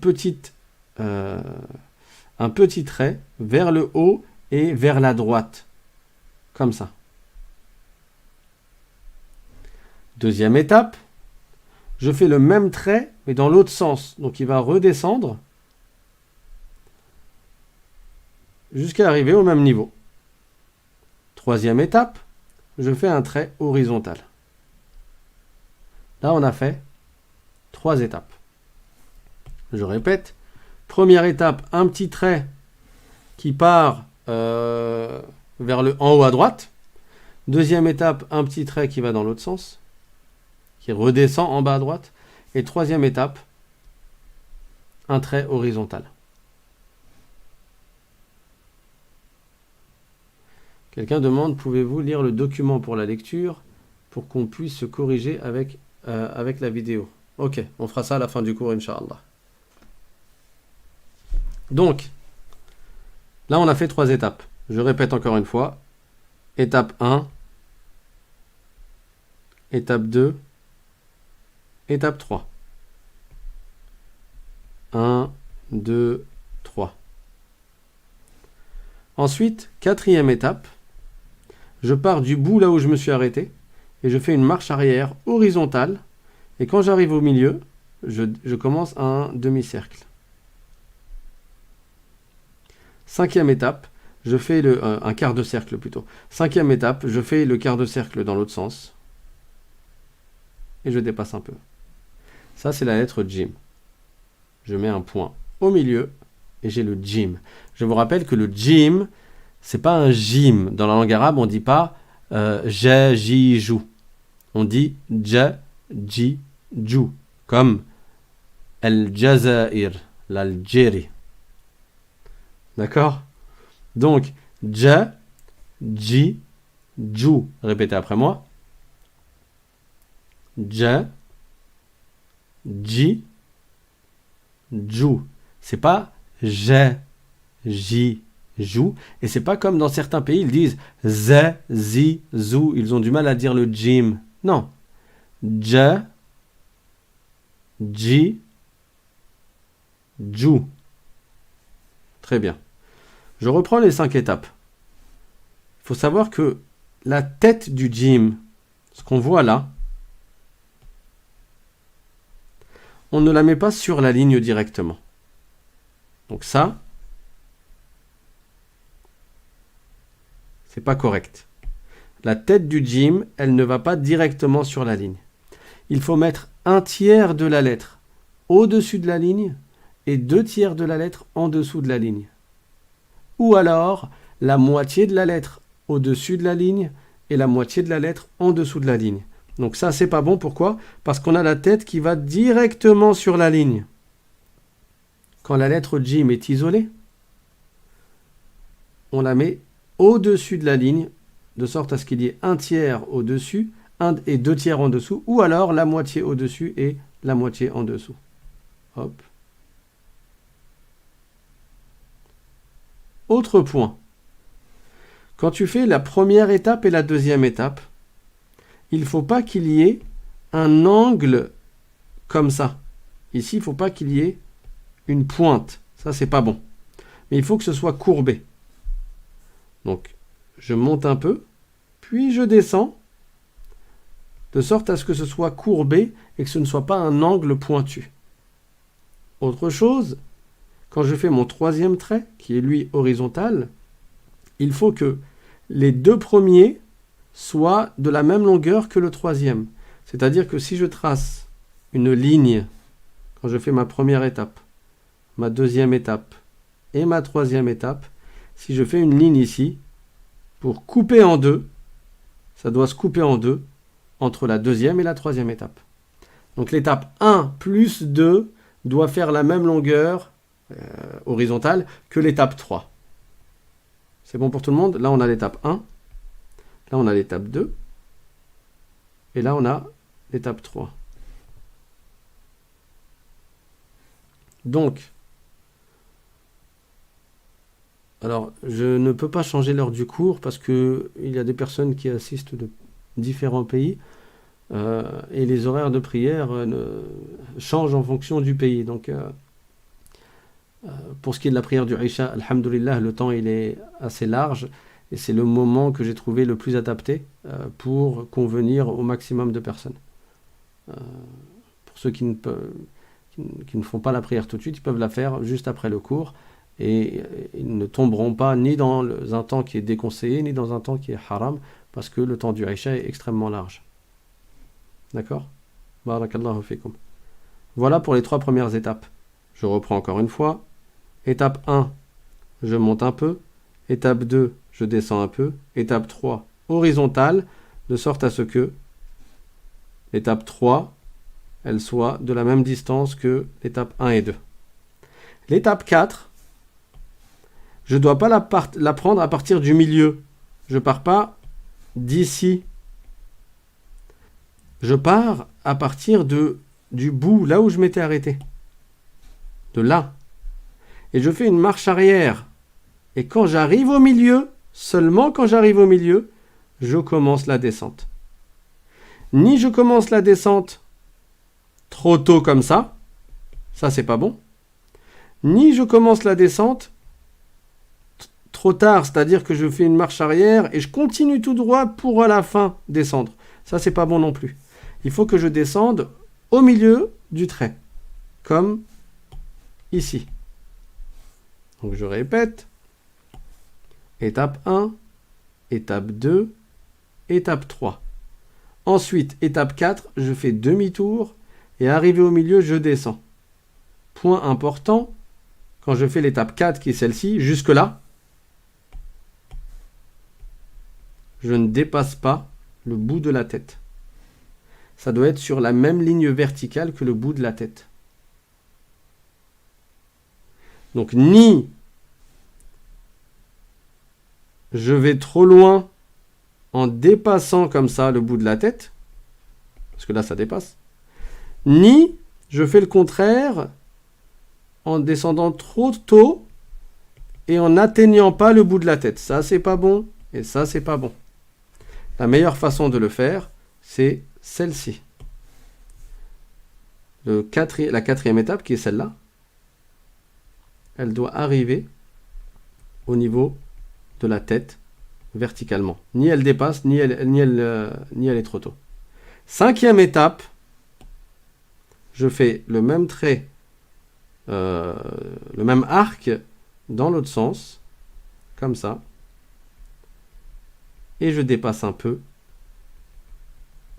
petit trait vers le haut et vers la droite. Comme ça. Deuxième étape, je fais le même trait, mais dans l'autre sens. Donc il va redescendre jusqu'à arriver au même niveau. Troisième étape, je fais un trait horizontal. Là, on a fait 3 étapes. Je répète. Première étape, un petit trait qui part vers le en haut à droite. Deuxième étape, un petit trait qui va dans l'autre sens, qui redescend en bas à droite. Et troisième étape, un trait horizontal. Quelqu'un demande, pouvez-vous lire le document pour la lecture pour qu'on puisse se corriger avec la vidéo? Ok, on fera ça à la fin du cours, Inch'Allah. Donc, là on a fait 3 étapes. Je répète encore une fois. Étape 1, étape 2, étape 3. 1, 2, 3. Ensuite, 4e étape, je pars du bout là où je me suis arrêté et je fais une marche arrière horizontale. Et quand j'arrive au milieu, je commence un demi-cercle. 5e étape, je fais un quart de cercle plutôt. 5e étape, je fais le quart de cercle dans l'autre sens. Et je dépasse un peu. Ça, c'est la lettre Jim. Je mets un point au milieu et j'ai le Jim. Je vous rappelle que le Jim, c'est pas un Jim. Dans la langue arabe, on ne dit pas j'ai, j'y, joue. On dit ja, ji, ju. Comme Al-Jazair, l'Algérie. D'accord? Donc, ja, ji, ju. Répétez après moi. Ja, ji, ju. C'est pas j'ai, j'y, joue. Et c'est pas comme dans certains pays, ils disent ze, zi, zou. Ils ont du mal à dire le jim. Non. Ja, ji, ju. Très bien. Je reprends les 5 étapes. Il faut savoir que la tête du jim, ce qu'on voit là, on ne la met pas sur la ligne directement. Donc ça, c'est pas correct. La tête du jim, elle ne va pas directement sur la ligne. Il faut mettre 1/3 de la lettre au-dessus de la ligne et 2/3 de la lettre en dessous de la ligne. Ou alors, la moitié de la lettre au-dessus de la ligne et la moitié de la lettre en dessous de la ligne. Donc ça, c'est pas bon. Pourquoi? Parce qu'on a la tête qui va directement sur la ligne. Quand la lettre Jim est isolée, on la met au-dessus de la ligne, de sorte à ce qu'il y ait 1/3 au-dessus et 2/3 en dessous, ou alors la moitié au-dessus et la moitié en dessous. Hop. Autre point. Quand tu fais la première étape et la deuxième étape, il ne faut pas qu'il y ait un angle comme ça. Ici, il ne faut pas qu'il y ait une pointe. Ça, c'est pas bon. Mais il faut que ce soit courbé. Donc, je monte un peu, puis je descends, de sorte à ce que ce soit courbé et que ce ne soit pas un angle pointu. Autre chose, quand je fais mon 3e trait, qui est lui horizontal, il faut que les 2 premiers soient de la même longueur que le 3e. C'est-à-dire que si je trace une ligne, quand je fais ma première étape, ma 2e étape et ma 3e étape, si je fais une ligne ici, pour couper en 2, ça doit se couper en 2 entre la 2e et la 3e étape. Donc l'étape 1 plus 2 doit faire la même longueur horizontale que l'étape 3. C'est bon pour tout le monde? Là, on a l'étape 1. Là, on a l'étape 2. Et là, on a l'étape 3. Donc, alors, je ne peux pas changer l'heure du cours parce qu'il y a des personnes qui assistent de différents pays et les horaires de prière changent en fonction du pays. Donc, pour ce qui est de la prière du Isha, alhamdoulilah, le temps il est assez large et c'est le moment que j'ai trouvé le plus adapté pour convenir au maximum de personnes. Pour ceux qui ne font pas la prière tout de suite, ils peuvent la faire juste après le cours et ils ne tomberont pas ni dans un temps qui est déconseillé ni dans un temps qui est haram parce que le temps du Isha est extrêmement large. D'accord? Barakallahu fikum. Voilà pour les 3 premières étapes. Je reprends encore une fois. Étape 1, je monte un peu. Étape 2, je descends un peu. Étape 3, horizontale, de sorte à ce que l'étape 3, elle soit de la même distance que l'étape 1 et 2. L'étape 4, je ne dois pas la prendre à partir du milieu. Je ne pars pas d'ici. Je pars à partir du bout, là où je m'étais arrêté. De là. Et je fais une marche arrière. Et quand j'arrive au milieu, seulement quand j'arrive au milieu, je commence la descente. Ni je commence la descente trop tôt comme ça c'est pas bon. Ni je commence la descente trop tard, c'est-à-dire que je fais une marche arrière et je continue tout droit pour à la fin descendre. Ça, c'est pas bon non plus. Il faut que je descende au milieu du trait, comme ici. Donc je répète. Étape 1, étape 2, étape 3. Ensuite, étape 4, je fais demi-tour et arrivé au milieu, je descends. Point important, quand je fais l'étape 4 qui est celle-ci, jusque-là, je ne dépasse pas le bout de la tête. Ça doit être sur la même ligne verticale que le bout de la tête. Donc, ni je vais trop loin en dépassant comme ça le bout de la tête, parce que là, ça dépasse, ni je fais le contraire en descendant trop tôt et en n'atteignant pas le bout de la tête. Ça, c'est pas bon et ça, c'est pas bon. La meilleure façon de le faire, c'est celle-ci. La quatrième étape, qui est celle-là, elle doit arriver au niveau de la tête verticalement. Ni elle dépasse, ni elle est trop tôt. Cinquième étape, je fais le même trait, le même arc dans l'autre sens, comme ça, et je dépasse un peu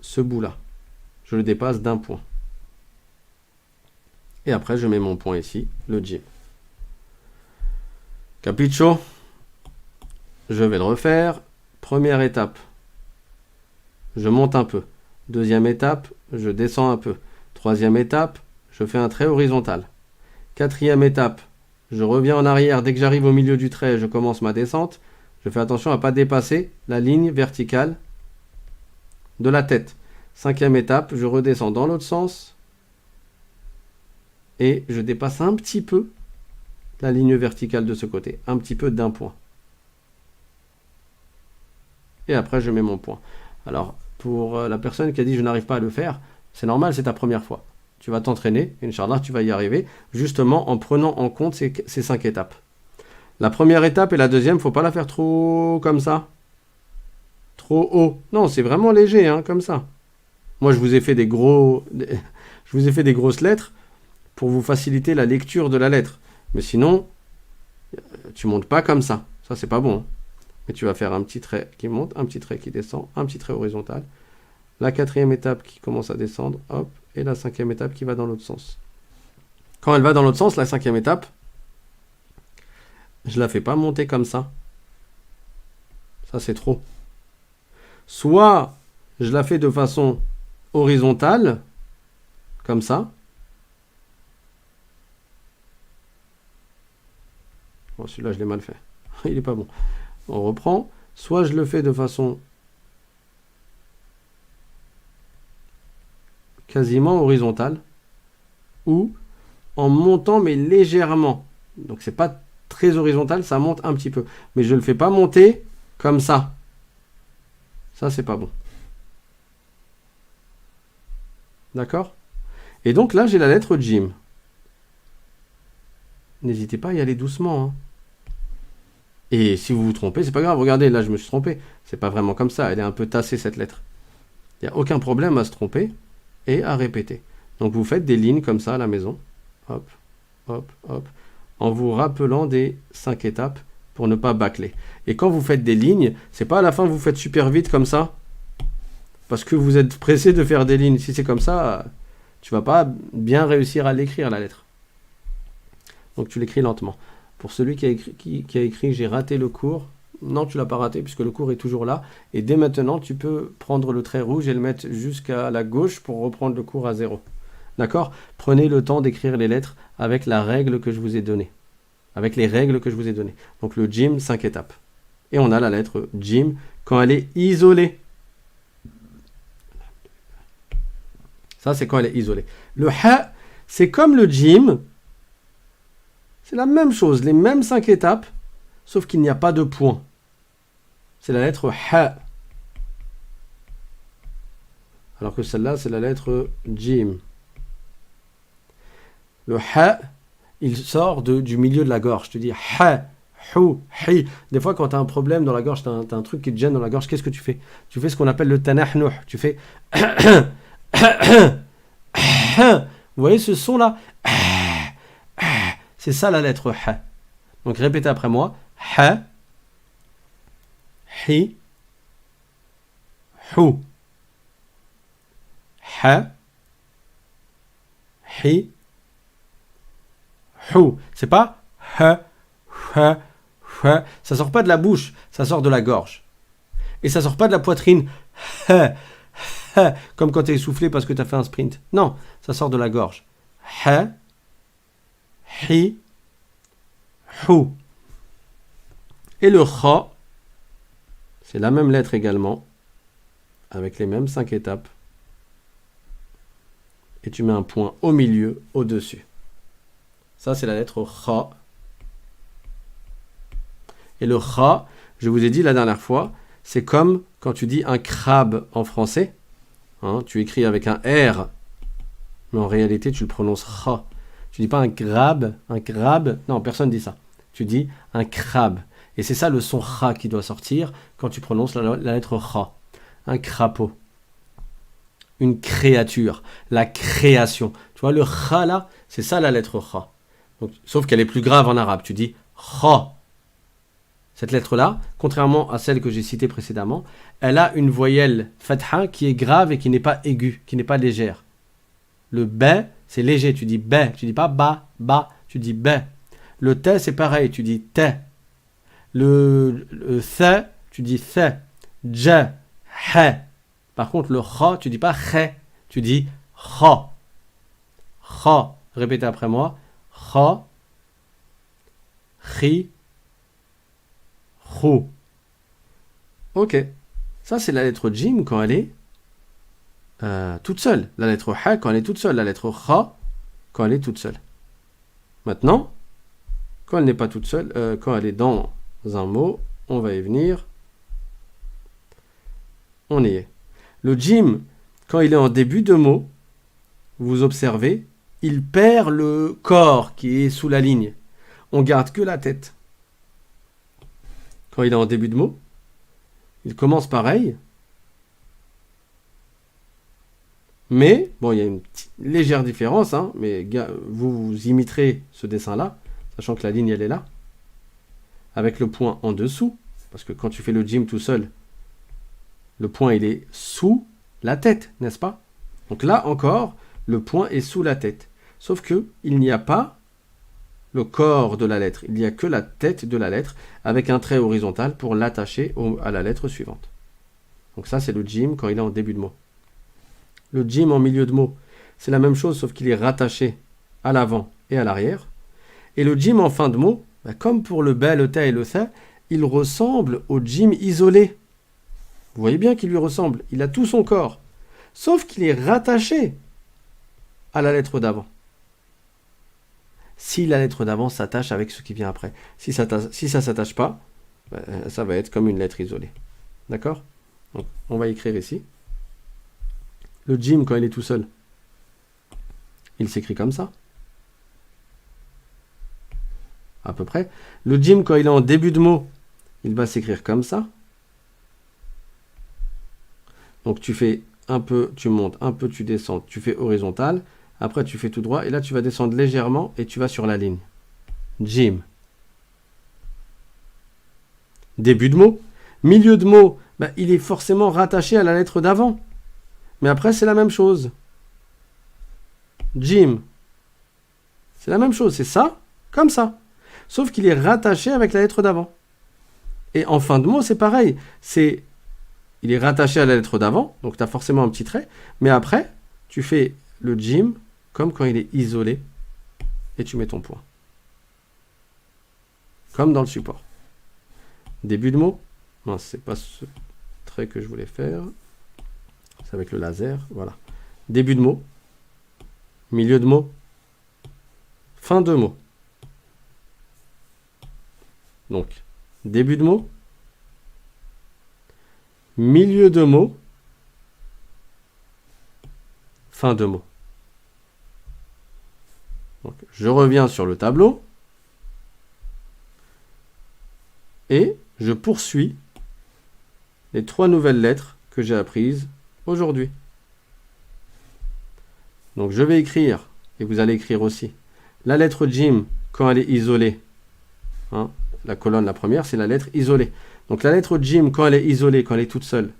ce bout-là. Je le dépasse d'un point. Et après, je mets mon point ici, le jib. Capriccio, je vais le refaire. Première étape, je monte un peu. Deuxième étape, je descends un peu. Troisième étape, je fais un trait horizontal. Quatrième étape, je reviens en arrière. Dès que j'arrive au milieu du trait, je commence ma descente. Je fais attention à ne pas dépasser la ligne verticale de la tête. Cinquième étape, je redescends dans l'autre sens. Et je dépasse un petit peu la ligne verticale de ce côté. Un petit peu d'un point. Et après, je mets mon point. Alors, pour la personne qui a dit « je n'arrive pas à le faire », c'est normal, c'est ta première fois. Tu vas t'entraîner, Inch'Allah, tu vas y arriver, justement en prenant en compte ces 5 étapes. La première étape et la deuxième, il ne faut pas la faire trop comme ça. Trop haut. Non, c'est vraiment léger, hein, comme ça. Moi, je vous ai fait des grosses lettres pour vous faciliter la lecture de la lettre. Mais sinon, tu montes pas comme ça. Ça, c'est pas bon. Hein. Mais tu vas faire un petit trait qui monte, un petit trait qui descend, un petit trait horizontal. La quatrième étape qui commence à descendre, hop, et la cinquième étape qui va dans l'autre sens. Quand elle va dans l'autre sens, la cinquième étape, je la fais pas monter comme ça. Ça, c'est trop. Soit je la fais de façon horizontale, comme ça. Bon, celui-là, je l'ai mal fait. Il n'est pas bon. On reprend. Soit je le fais de façon quasiment horizontale, ou en montant, mais légèrement. Donc, c'est pas très horizontal, ça monte un petit peu. Mais je ne le fais pas monter comme ça. Ça, c'est pas bon. D'accord? Et donc là, j'ai la lettre Jim. N'hésitez pas à y aller doucement. Hein. Et si vous vous trompez, c'est pas grave. Regardez, là, je me suis trompé. C'est pas vraiment comme ça. Elle est un peu tassée, cette lettre. Il n'y a aucun problème à se tromper et à répéter. Donc, vous faites des lignes comme ça à la maison. Hop, hop, hop. En vous rappelant des 5 étapes pour ne pas bâcler. Et quand vous faites des lignes, c'est pas à la fin vous faites super vite comme ça. Parce que vous êtes pressé de faire des lignes. Si c'est comme ça, tu vas pas bien réussir à l'écrire, la lettre. Donc, tu l'écris lentement. Pour celui qui a écrit j'ai raté le cours, non, tu l'as pas raté puisque le cours est toujours là. Et dès maintenant, tu peux prendre le trait rouge et le mettre jusqu'à la gauche pour reprendre le cours à 0. D'accord? Prenez le temps d'écrire les lettres avec la règle que je vous ai donnée. Avec les règles que je vous ai données. Donc le jim, 5 étapes. Et on a la lettre jim quand elle est isolée. Ça, c'est quand elle est isolée. Le ha, c'est comme le jim. C'est la même chose, les mêmes 5 étapes, sauf qu'il n'y a pas de point. C'est la lettre ha. Alors que celle-là, c'est la lettre jim. Le ha, il sort du milieu de la gorge. Tu dis ha, hu, hi. Des fois, quand tu as un problème dans la gorge, tu as un truc qui te gêne dans la gorge, qu'est-ce que tu fais? Tu fais ce qu'on appelle le tanahnuh. Tu fais. Vous voyez ce son-là? C'est ça la lettre ha. Donc répétez après moi. Ha, hi, hu. Ha, hi, hu. C'est pas ha, ha, ha. Ça sort pas de la bouche, ça sort de la gorge. Et ça sort pas de la poitrine. Ha, ha. Comme quand tu es essoufflé parce que tu as fait un sprint. Non, ça sort de la gorge. Ha, hi, hu. Et le kha, c'est la même lettre également, avec les mêmes 5 étapes. Et tu mets un point au milieu, au-dessus. Ça, c'est la lettre kha. Et le kha, je vous ai dit la dernière fois, c'est comme quand tu dis un crabe en français. Hein, tu écris avec un R, mais en réalité, tu le prononces kha. Tu dis pas un crabe. Non, personne ne dit ça. Tu dis un crabe. Et c'est ça le son kha qui doit sortir quand tu prononces la lettre kha. Un crapaud. Une créature. La création. Tu vois, le kha là, c'est ça la lettre kha. Donc, sauf qu'elle est plus grave en arabe. Tu dis kha. Cette lettre-là, contrairement à celle que j'ai citée précédemment, elle a une voyelle fatha qui est grave et qui n'est pas aiguë, qui n'est pas légère. Le b, c'est léger. Tu dis b. Tu dis pas ba. Tu dis b. Le t, c'est pareil. Tu dis t. Le th, tu dis th. J, h. Par contre, le kha, tu dis pas khe. Tu dis kha. Kha. Répétez après moi. Kha. Khi. Khou. Ok. Ça, c'est la lettre jim quand elle est toute seule. La lettre ha quand elle est toute seule. La lettre kha quand elle est toute seule. Maintenant, quand elle n'est pas toute seule, quand elle est dans un mot, on va y venir. On y est. Le jim, quand il est en début de mot, vous observez, il perd le corps qui est sous la ligne. On garde que la tête. Quand il est en début de mot, il commence pareil. Mais, bon, il y a une légère différence, hein, mais vous imiterez ce dessin-là, sachant que la ligne, elle est là, avec le point en dessous, parce que quand tu fais le jim tout seul, le point, il est sous la tête, n'est-ce pas? Donc là encore, le point est sous la tête. Sauf que il n'y a pas le corps de la lettre. Il n'y a que la tête de la lettre avec un trait horizontal pour l'attacher à la lettre suivante. Donc ça, c'est le jim quand il est en début de mot. Le jim en milieu de mot, c'est la même chose, sauf qu'il est rattaché à l'avant et à l'arrière. Et le jim en fin de mot, comme pour le b, le ta et le tha, il ressemble au jim isolé. Vous voyez bien qu'il lui ressemble. Il a tout son corps. Sauf qu'il est rattaché à la lettre d'avant. Si la lettre d'avant s'attache avec ce qui vient après. Si ça ne s'attache pas, ça va être comme une lettre isolée. D'accord? Donc, on va écrire ici. Le jim, quand il est tout seul, il s'écrit comme ça. À peu près. Le jim, quand il est en début de mot, il va s'écrire comme ça. Donc tu fais un peu, tu montes, un peu, tu descends, tu fais horizontal. Après, tu fais tout droit. Et là, tu vas descendre légèrement et tu vas sur la ligne. Jim. Début de mot. Milieu de mot, il est forcément rattaché à la lettre d'avant. Mais après, c'est la même chose. Jim. C'est la même chose. C'est ça, comme ça. Sauf qu'il est rattaché avec la lettre d'avant. Et en fin de mot, c'est pareil. Il est rattaché à la lettre d'avant. Donc, tu as forcément un petit trait. Mais après, tu fais le jim comme quand il est isolé, et tu mets ton point. Comme dans le support. Début de mot. Non, c'est pas ce trait que je voulais faire. C'est avec le laser. Voilà. Début de mot. Milieu de mot. Fin de mot. Donc, début de mot. Milieu de mot. Fin de mot. Donc, je reviens sur le tableau. Et je poursuis les 3 nouvelles lettres que j'ai apprises aujourd'hui. Donc je vais écrire, et vous allez écrire aussi, la lettre Jim quand elle est isolée. Hein, la colonne, la première, c'est la lettre isolée. Donc la lettre Jim quand elle est isolée, quand elle est toute seule,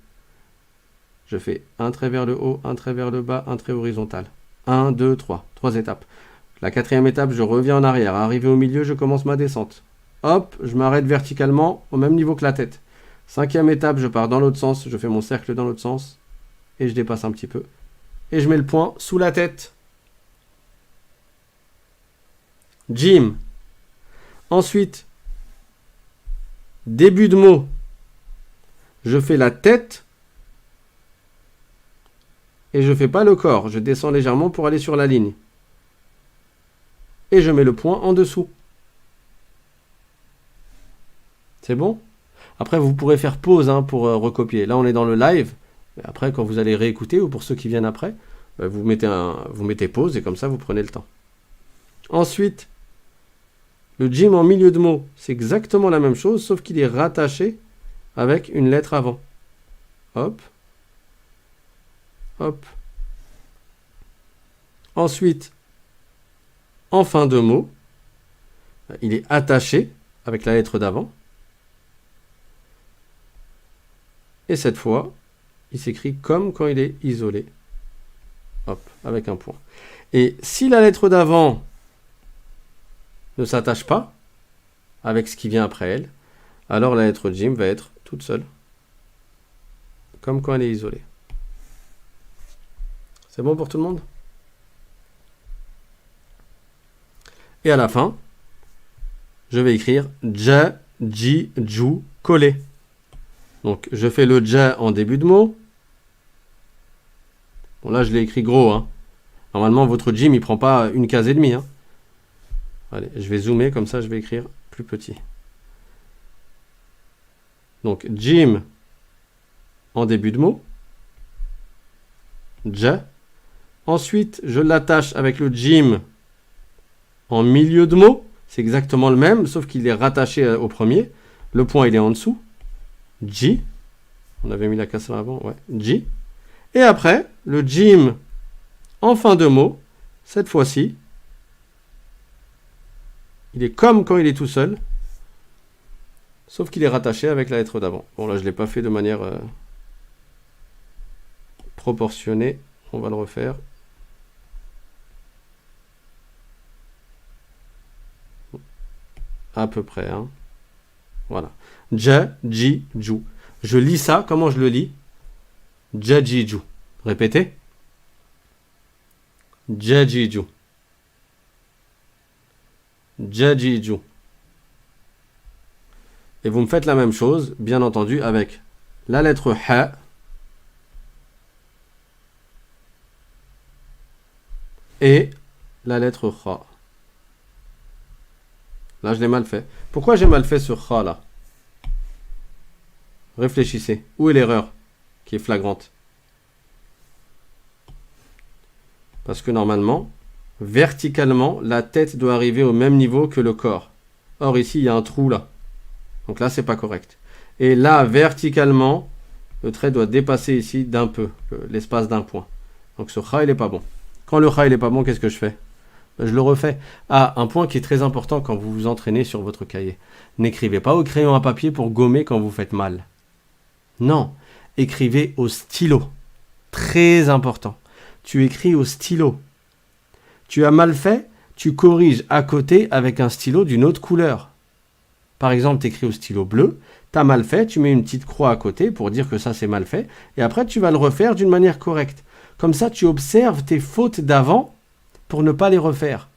je fais un trait vers le haut, un trait vers le bas, un trait horizontal. 1, 2, 3. 3 étapes. La 4e étape, je reviens en arrière. Arrivé au milieu, je commence ma descente. Hop, je m'arrête verticalement au même niveau que la tête. 5e étape, je pars dans l'autre sens, je fais mon cercle dans l'autre sens et je dépasse un petit peu. Et je mets le point sous la tête. Jim. Ensuite, début de mot, je fais la tête et je ne fais pas le corps. Je descends légèrement pour aller sur la ligne. Et je mets le point en dessous. C'est bon? Après, vous pourrez faire pause pour recopier. Là, on est dans le live. Après, quand vous allez réécouter, ou pour ceux qui viennent après, vous mettez pause et comme ça, vous prenez le temps. Ensuite, le Jim en milieu de mot, c'est exactement la même chose, sauf qu'il est rattaché avec une lettre avant. Hop. Hop. Ensuite, en fin de mot, il est attaché avec la lettre d'avant. Et cette fois, il s'écrit comme quand il est isolé. Hop, avec un point. Et si la lettre d'avant ne s'attache pas avec ce qui vient après elle, alors la lettre Jim va être toute seule. Comme quand elle est isolée. C'est bon pour tout le monde? Et à la fin, je vais écrire ja, ji, ju, collé. Donc, je fais le ja en début de mot. Bon, là, je l'ai écrit gros. Hein. Normalement, votre Jim, il ne prend pas une case et demie. Hein. Allez, je vais zoomer, comme ça, je vais écrire plus petit. Donc, Jim en début de mot. Ja. Ensuite, je l'attache avec le Jim en milieu de mot. C'est exactement le même, sauf qu'il est rattaché au premier. Le point, il est en dessous. J. On avait mis la cassure avant. Ouais. J. Et après, le Jim en fin de mot. Cette fois-ci, il est comme quand il est tout seul. Sauf qu'il est rattaché avec la lettre d'avant. Bon, là, je ne l'ai pas fait de manière proportionnée. On va le refaire. À peu près. Hein. Voilà. Ja, ji, ju. Je lis ça. Comment je le lis? Ja, ji, ju. Répétez. Ja, ji, ju. Ja, ji, ju. Et vous me faites la même chose, bien entendu, avec la lettre ha. Et la lettre kha. Là, je l'ai mal fait. Pourquoi j'ai mal fait ce kha là? Réfléchissez. Où est l'erreur qui est flagrante? Parce que normalement, verticalement, la tête doit arriver au même niveau que le corps. Or, ici, il y a un trou là. Donc là, c'est pas correct. Et là, verticalement, le trait doit dépasser ici d'un peu, l'espace d'un point. Donc ce kha, il n'est pas bon. Quand le kha, il n'est pas bon, qu'est-ce que je fais? Je le refais. Ah, un point qui est très important quand vous vous entraînez sur votre cahier. N'écrivez pas au crayon à papier pour gommer quand vous faites mal. Non, écrivez au stylo. Très important. Tu écris au stylo. Tu as mal fait, tu corriges à côté avec un stylo d'une autre couleur. Par exemple, tu écris au stylo bleu, tu as mal fait, tu mets une petite croix à côté pour dire que ça c'est mal fait, et après tu vas le refaire d'une manière correcte. Comme ça, tu observes tes fautes d'avant pour ne pas les refaire.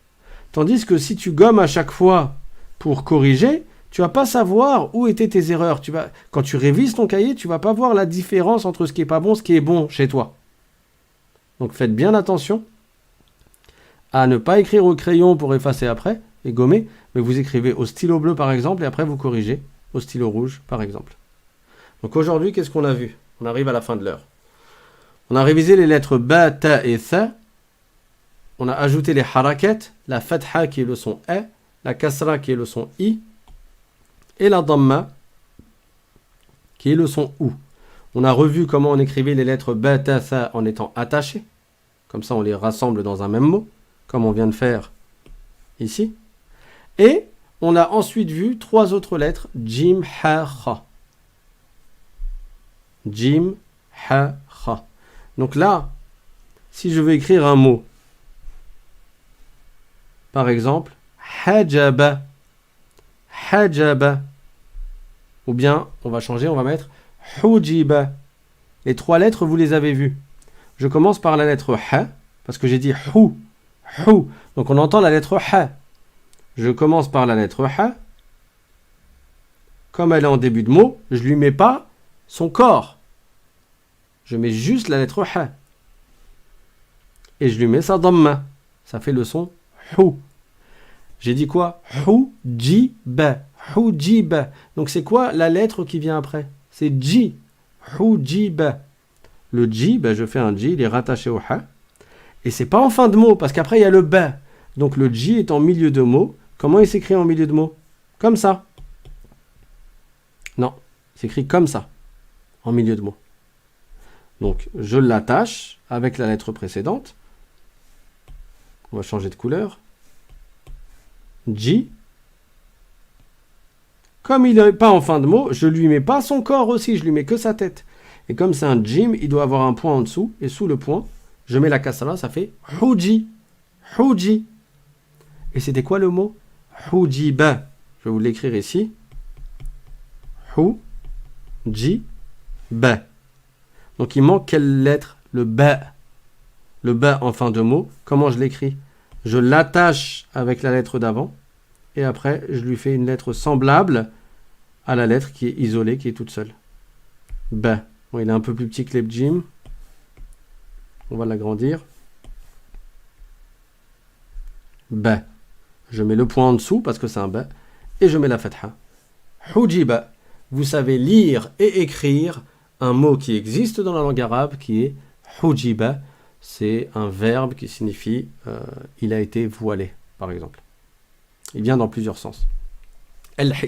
Tandis que si tu gommes à chaque fois pour corriger, tu vas pas savoir où étaient tes erreurs. Quand tu révises ton cahier, tu vas pas voir la différence entre ce qui est pas bon et ce qui est bon chez toi. Donc faites bien attention à ne pas écrire au crayon pour effacer après et gommer, mais vous écrivez au stylo bleu par exemple et après vous corrigez au stylo rouge par exemple. Donc aujourd'hui, qu'est-ce qu'on a vu? On arrive à la fin de l'heure. On a révisé les lettres ba, ta et tha. On a ajouté les harakat, la fatha qui est le son e, la kasra qui est le son i, et la damma qui est le son ou. On a revu comment on écrivait les lettres ba, ta, tha en étant attachées. Comme ça, on les rassemble dans un même mot, comme on vient de faire ici. Et on a ensuite vu 3 autres lettres, jim, ha, kha. Jim, ha, kha. Donc là, si je veux écrire un mot, par exemple, hajaba, hajaba, ou bien, on va changer, on va mettre hujiba. Les 3 lettres, vous les avez vues. Je commence par la lettre ha, parce que j'ai dit hu, hu. Donc on entend la lettre ha. Je commence par la lettre ha. Comme elle est en début de mot, je ne lui mets pas son corps. Je mets juste la lettre ha. Et je lui mets sa damma. Ça fait le son hu. J'ai dit quoi? Hujiba. Hujiba. Donc c'est quoi la lettre qui vient après? C'est ji. Hujiba. Le ji, je fais un ji, il est rattaché au ha. Et c'est pas en fin de mot, parce qu'après il y a le ba. Donc le ji est en milieu de mot. Comment il s'écrit en milieu de mot? Comme ça. Non, il s'écrit comme ça, en milieu de mot. Donc je l'attache avec la lettre précédente. On va changer de couleur. Ji. Comme il n'est pas en fin de mot, je ne lui mets pas son corps aussi, je lui mets que sa tête. Et comme c'est un jim, il doit avoir un point en dessous. Et sous le point, je mets la kasra, ça fait huji. Huji. Et c'était quoi le mot? Hujiba. Je vais vous l'écrire ici. Hujiba. Donc il manque quelle lettre? Le ba. Le ba en fin de mot. Comment je l'écris? Je l'attache avec la lettre d'avant. Et après, je lui fais une lettre semblable à la lettre qui est isolée, qui est toute seule. Ba. Bon, il est un peu plus petit que les jim. On va l'agrandir. Ba. Je mets le point en dessous parce que c'est un ba. Et je mets la fatha. Hujiba. Vous savez lire et écrire un mot qui existe dans la langue arabe qui est hujiba. C'est un verbe qui signifie il a été voilé, par exemple. Il vient dans plusieurs sens.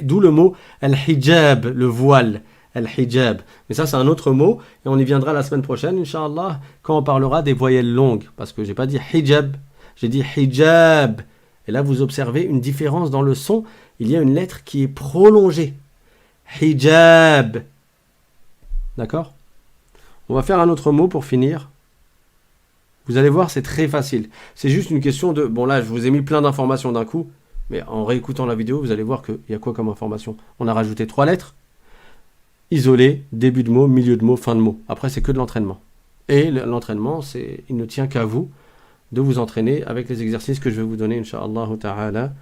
D'où le mot al-hijab, le voile. Al-hijab. Mais ça, c'est un autre mot. Et on y viendra la semaine prochaine, Inch'Allah, quand on parlera des voyelles longues. Parce que j'ai pas dit hijab, j'ai dit hijab. Et là, vous observez une différence dans le son. Il y a une lettre qui est prolongée. Hijab. D'accord? On va faire un autre mot pour finir. Vous allez voir, c'est très facile. C'est juste une question de... Bon là, je vous ai mis plein d'informations d'un coup. Mais en réécoutant la vidéo, vous allez voir qu'il y a quoi comme information? On a rajouté 3 lettres. Isolé, début de mot, milieu de mot, fin de mot. Après, c'est que de l'entraînement. Et l'entraînement, il ne tient qu'à vous de vous entraîner avec les exercices que je vais vous donner, Inch'Allah ta'ala,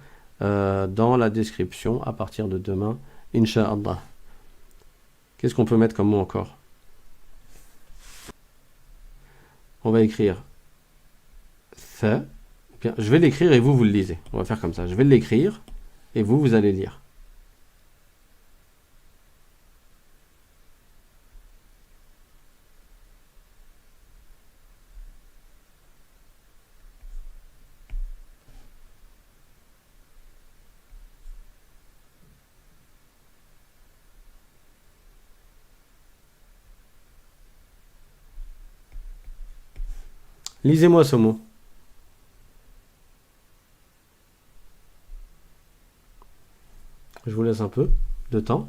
dans la description à partir de demain, Inch'Allah. Qu'est-ce qu'on peut mettre comme mot encore? On va écrire tha. Bien, je vais l'écrire et vous le lisez. On va faire comme ça. Je vais l'écrire et vous allez lire. Lisez-moi ce mot. Je vous laisse un peu de temps.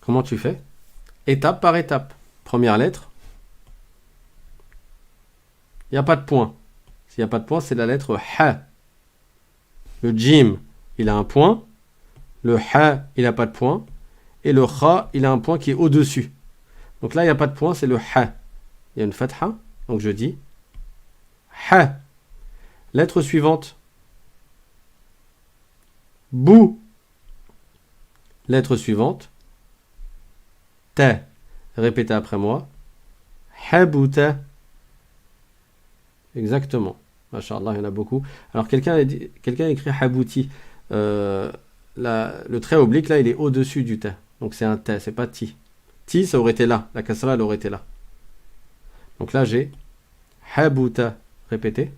Comment tu fais? Étape par étape. Première lettre. Il n'y a pas de point. S'il n'y a pas de point, c'est la lettre ha. Le jim, il a un point. Le ha, il n'a pas de point. Et le kha, il a un point qui est au-dessus. Donc là, il n'y a pas de point, c'est le ha. Il y a une fatha Donc je dis ha. Lettre suivante. Bou. Lettre suivante. Ta. Répétez après moi. Habouta. Exactement. Masha'Allah, il y en a beaucoup. Alors quelqu'un a écrit habouti. Le trait oblique là, il est au-dessus du ta. Donc c'est un ta, c'est pas ti. Ti, ça aurait été là. La kasra, elle aurait été là. Donc là, j'ai habouta. Répétez.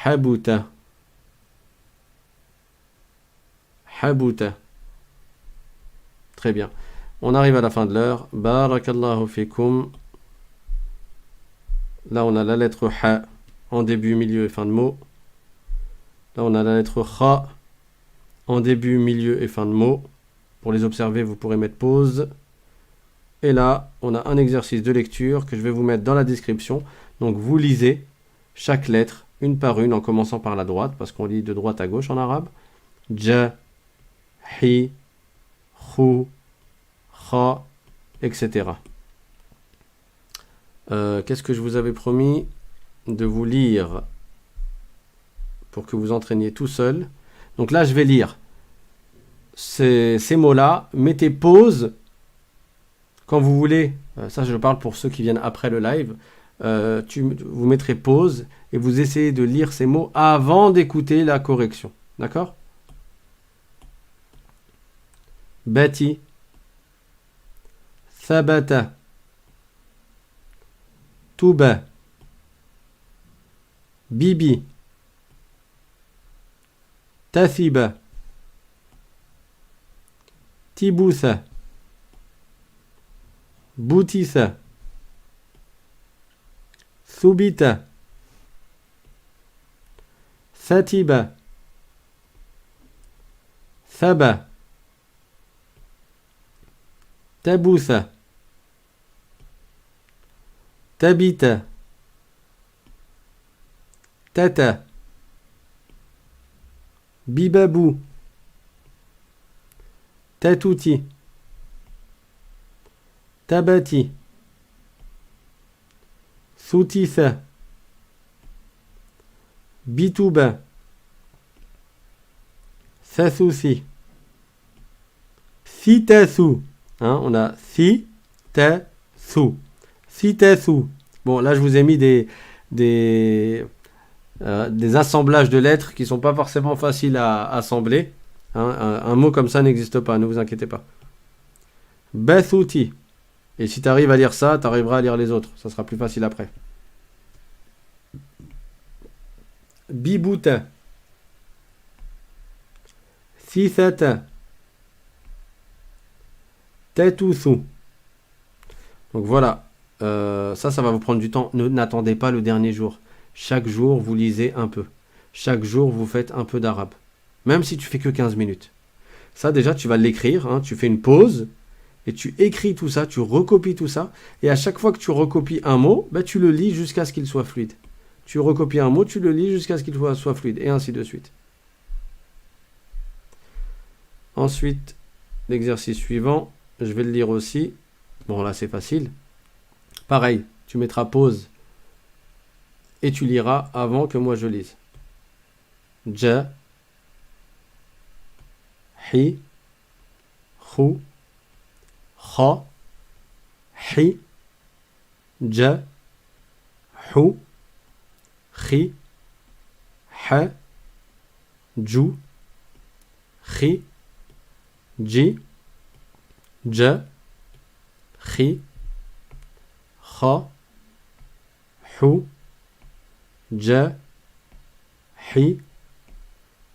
Habouta. Habouta. Très bien. On arrive à la fin de l'heure. Barakallahu fikum. Là, on a la lettre ha en début, milieu et fin de mot. Là, on a la lettre kha en début, milieu et fin de mot. Pour les observer, vous pourrez mettre pause. Et là, on a un exercice de lecture que je vais vous mettre dans la description. Donc, vous lisez chaque lettre une par une en commençant par la droite, parce qu'on lit de droite à gauche en arabe. Ja, hi, khu, kha, etc. Qu'est-ce que je vous avais promis de vous lire pour que vous entraîniez tout seul. Donc là, je vais lire ces mots-là. Mettez pause quand vous voulez. Ça, je parle pour ceux qui viennent après le live. Vous mettrez pause et vous essayez de lire ces mots avant d'écouter la correction. D'accord? Bati, Thabata, Touba, Bibi, Tathiba, Tibousa, Boutissa, Subita, Satiba, Thaba, Tabousa, Tabita, Tata, Bibabou, Tatouti, Tabati, Soutissa, Bitouba, Sasoussi, Sitassou. On a Sitassou. Sitassou. Bon, là, je vous ai mis des assemblages de lettres qui ne sont pas forcément faciles à assembler. Un mot comme ça n'existe pas, ne vous inquiétez pas. Bathouti. Et si tu arrives à lire ça, tu arriveras à lire les autres. Ça sera plus facile après. Bibouta. Sisata. Tatoussou. Donc voilà. Ça va vous prendre du temps. N'attendez pas le dernier jour. Chaque jour, vous lisez un peu. Chaque jour, vous faites un peu d'arabe. Même si tu fais que 15 minutes. Ça, déjà, tu vas l'écrire. Tu fais une pause. Et tu écris tout ça, tu recopies tout ça. Et à chaque fois que tu recopies un mot, tu le lis jusqu'à ce qu'il soit fluide. Tu recopies un mot, tu le lis jusqu'à ce qu'il soit fluide. Et ainsi de suite. Ensuite, l'exercice suivant, je vais le lire aussi. Bon, là, c'est facile. Pareil, tu mettras pause. Et tu liras avant que moi je lise. Ja, hi, khu, kha, hi, ja, hu, khi, ha, ju, khi, ji, ja, khi, kha, hu, ja, hi,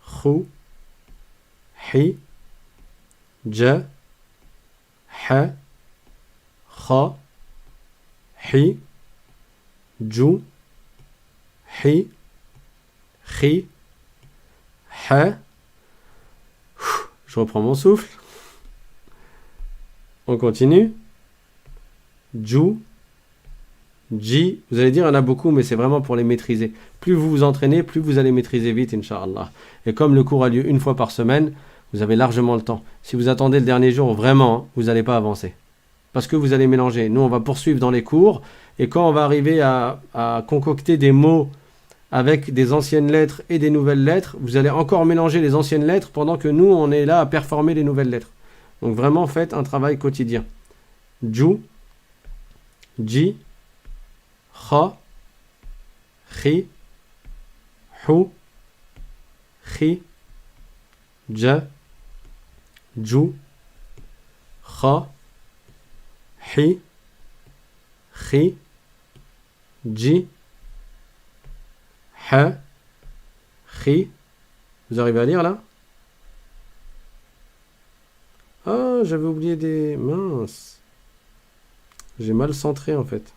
khu, hi, ja, ha, kha, hi, ju, hi, khi, ha. Je reprends mon souffle. On continue. Ju, ji. Vous allez dire, il y en a beaucoup, mais c'est vraiment pour les maîtriser. Plus vous vous entraînez, plus vous allez maîtriser vite, Inch'Allah. Et comme le cours a lieu une fois par semaine, vous avez largement le temps. Si vous attendez le dernier jour, vraiment, vous n'allez pas avancer. parce que vous allez mélanger. Nous, on va poursuivre dans les cours, et quand on va arriver à concocter des mots avec des anciennes lettres et des nouvelles lettres, vous allez encore mélanger les anciennes lettres pendant que nous, on est là à performer les nouvelles lettres. Donc vraiment, faites un travail quotidien. Ju, ji, kha, khi, hu, khi, ja, ju, kha, hi, khi, ji, ha, khi. Vous arrivez à lire là? Ah, j'avais oublié des... Mince. J'ai mal centré en fait.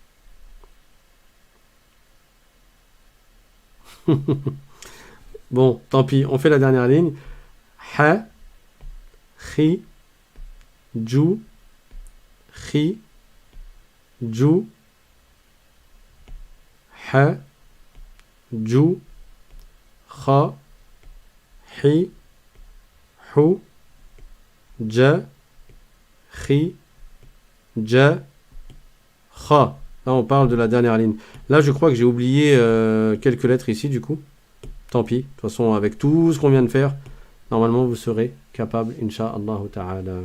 Bon, tant pis, on fait la dernière ligne. Ha, khi, ju, khi, ju, ha, ju, kha, hi, hu, ja, khi, ja, kha. Là, on parle de la dernière ligne. Là, je crois que j'ai oublié quelques lettres ici, du coup. Tant pis. De toute façon, avec tout ce qu'on vient de faire, normalement, vous serez capable, insha'Allah ta'ala.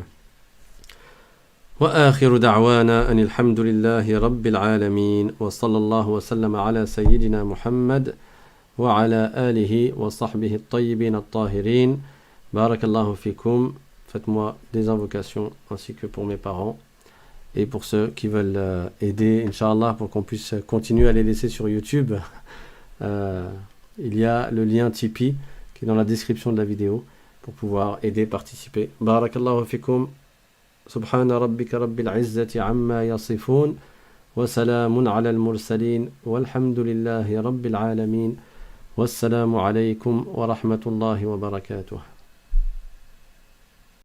وآخر دعوانا أن الحمد لله رب العالمين وصلى الله وسلم على سيدنا محمد وعلى آله وصحبه الطيبين الطاهرين. بارك الله فيكم. Faites-moi des invocations ainsi que pour mes parents et pour ceux qui veulent aider, Inch'Allah, pour qu'on puisse continuer à les laisser sur YouTube. Il y a le lien Tipeee qui est dans la description de la vidéo pour pouvoir aider, participer. Barakallahu fikum. سبحان ربك رب العزة عما يصفون وسلام على المرسلين والحمد لله رب العالمين والسلام عليكم ورحمة الله وبركاته.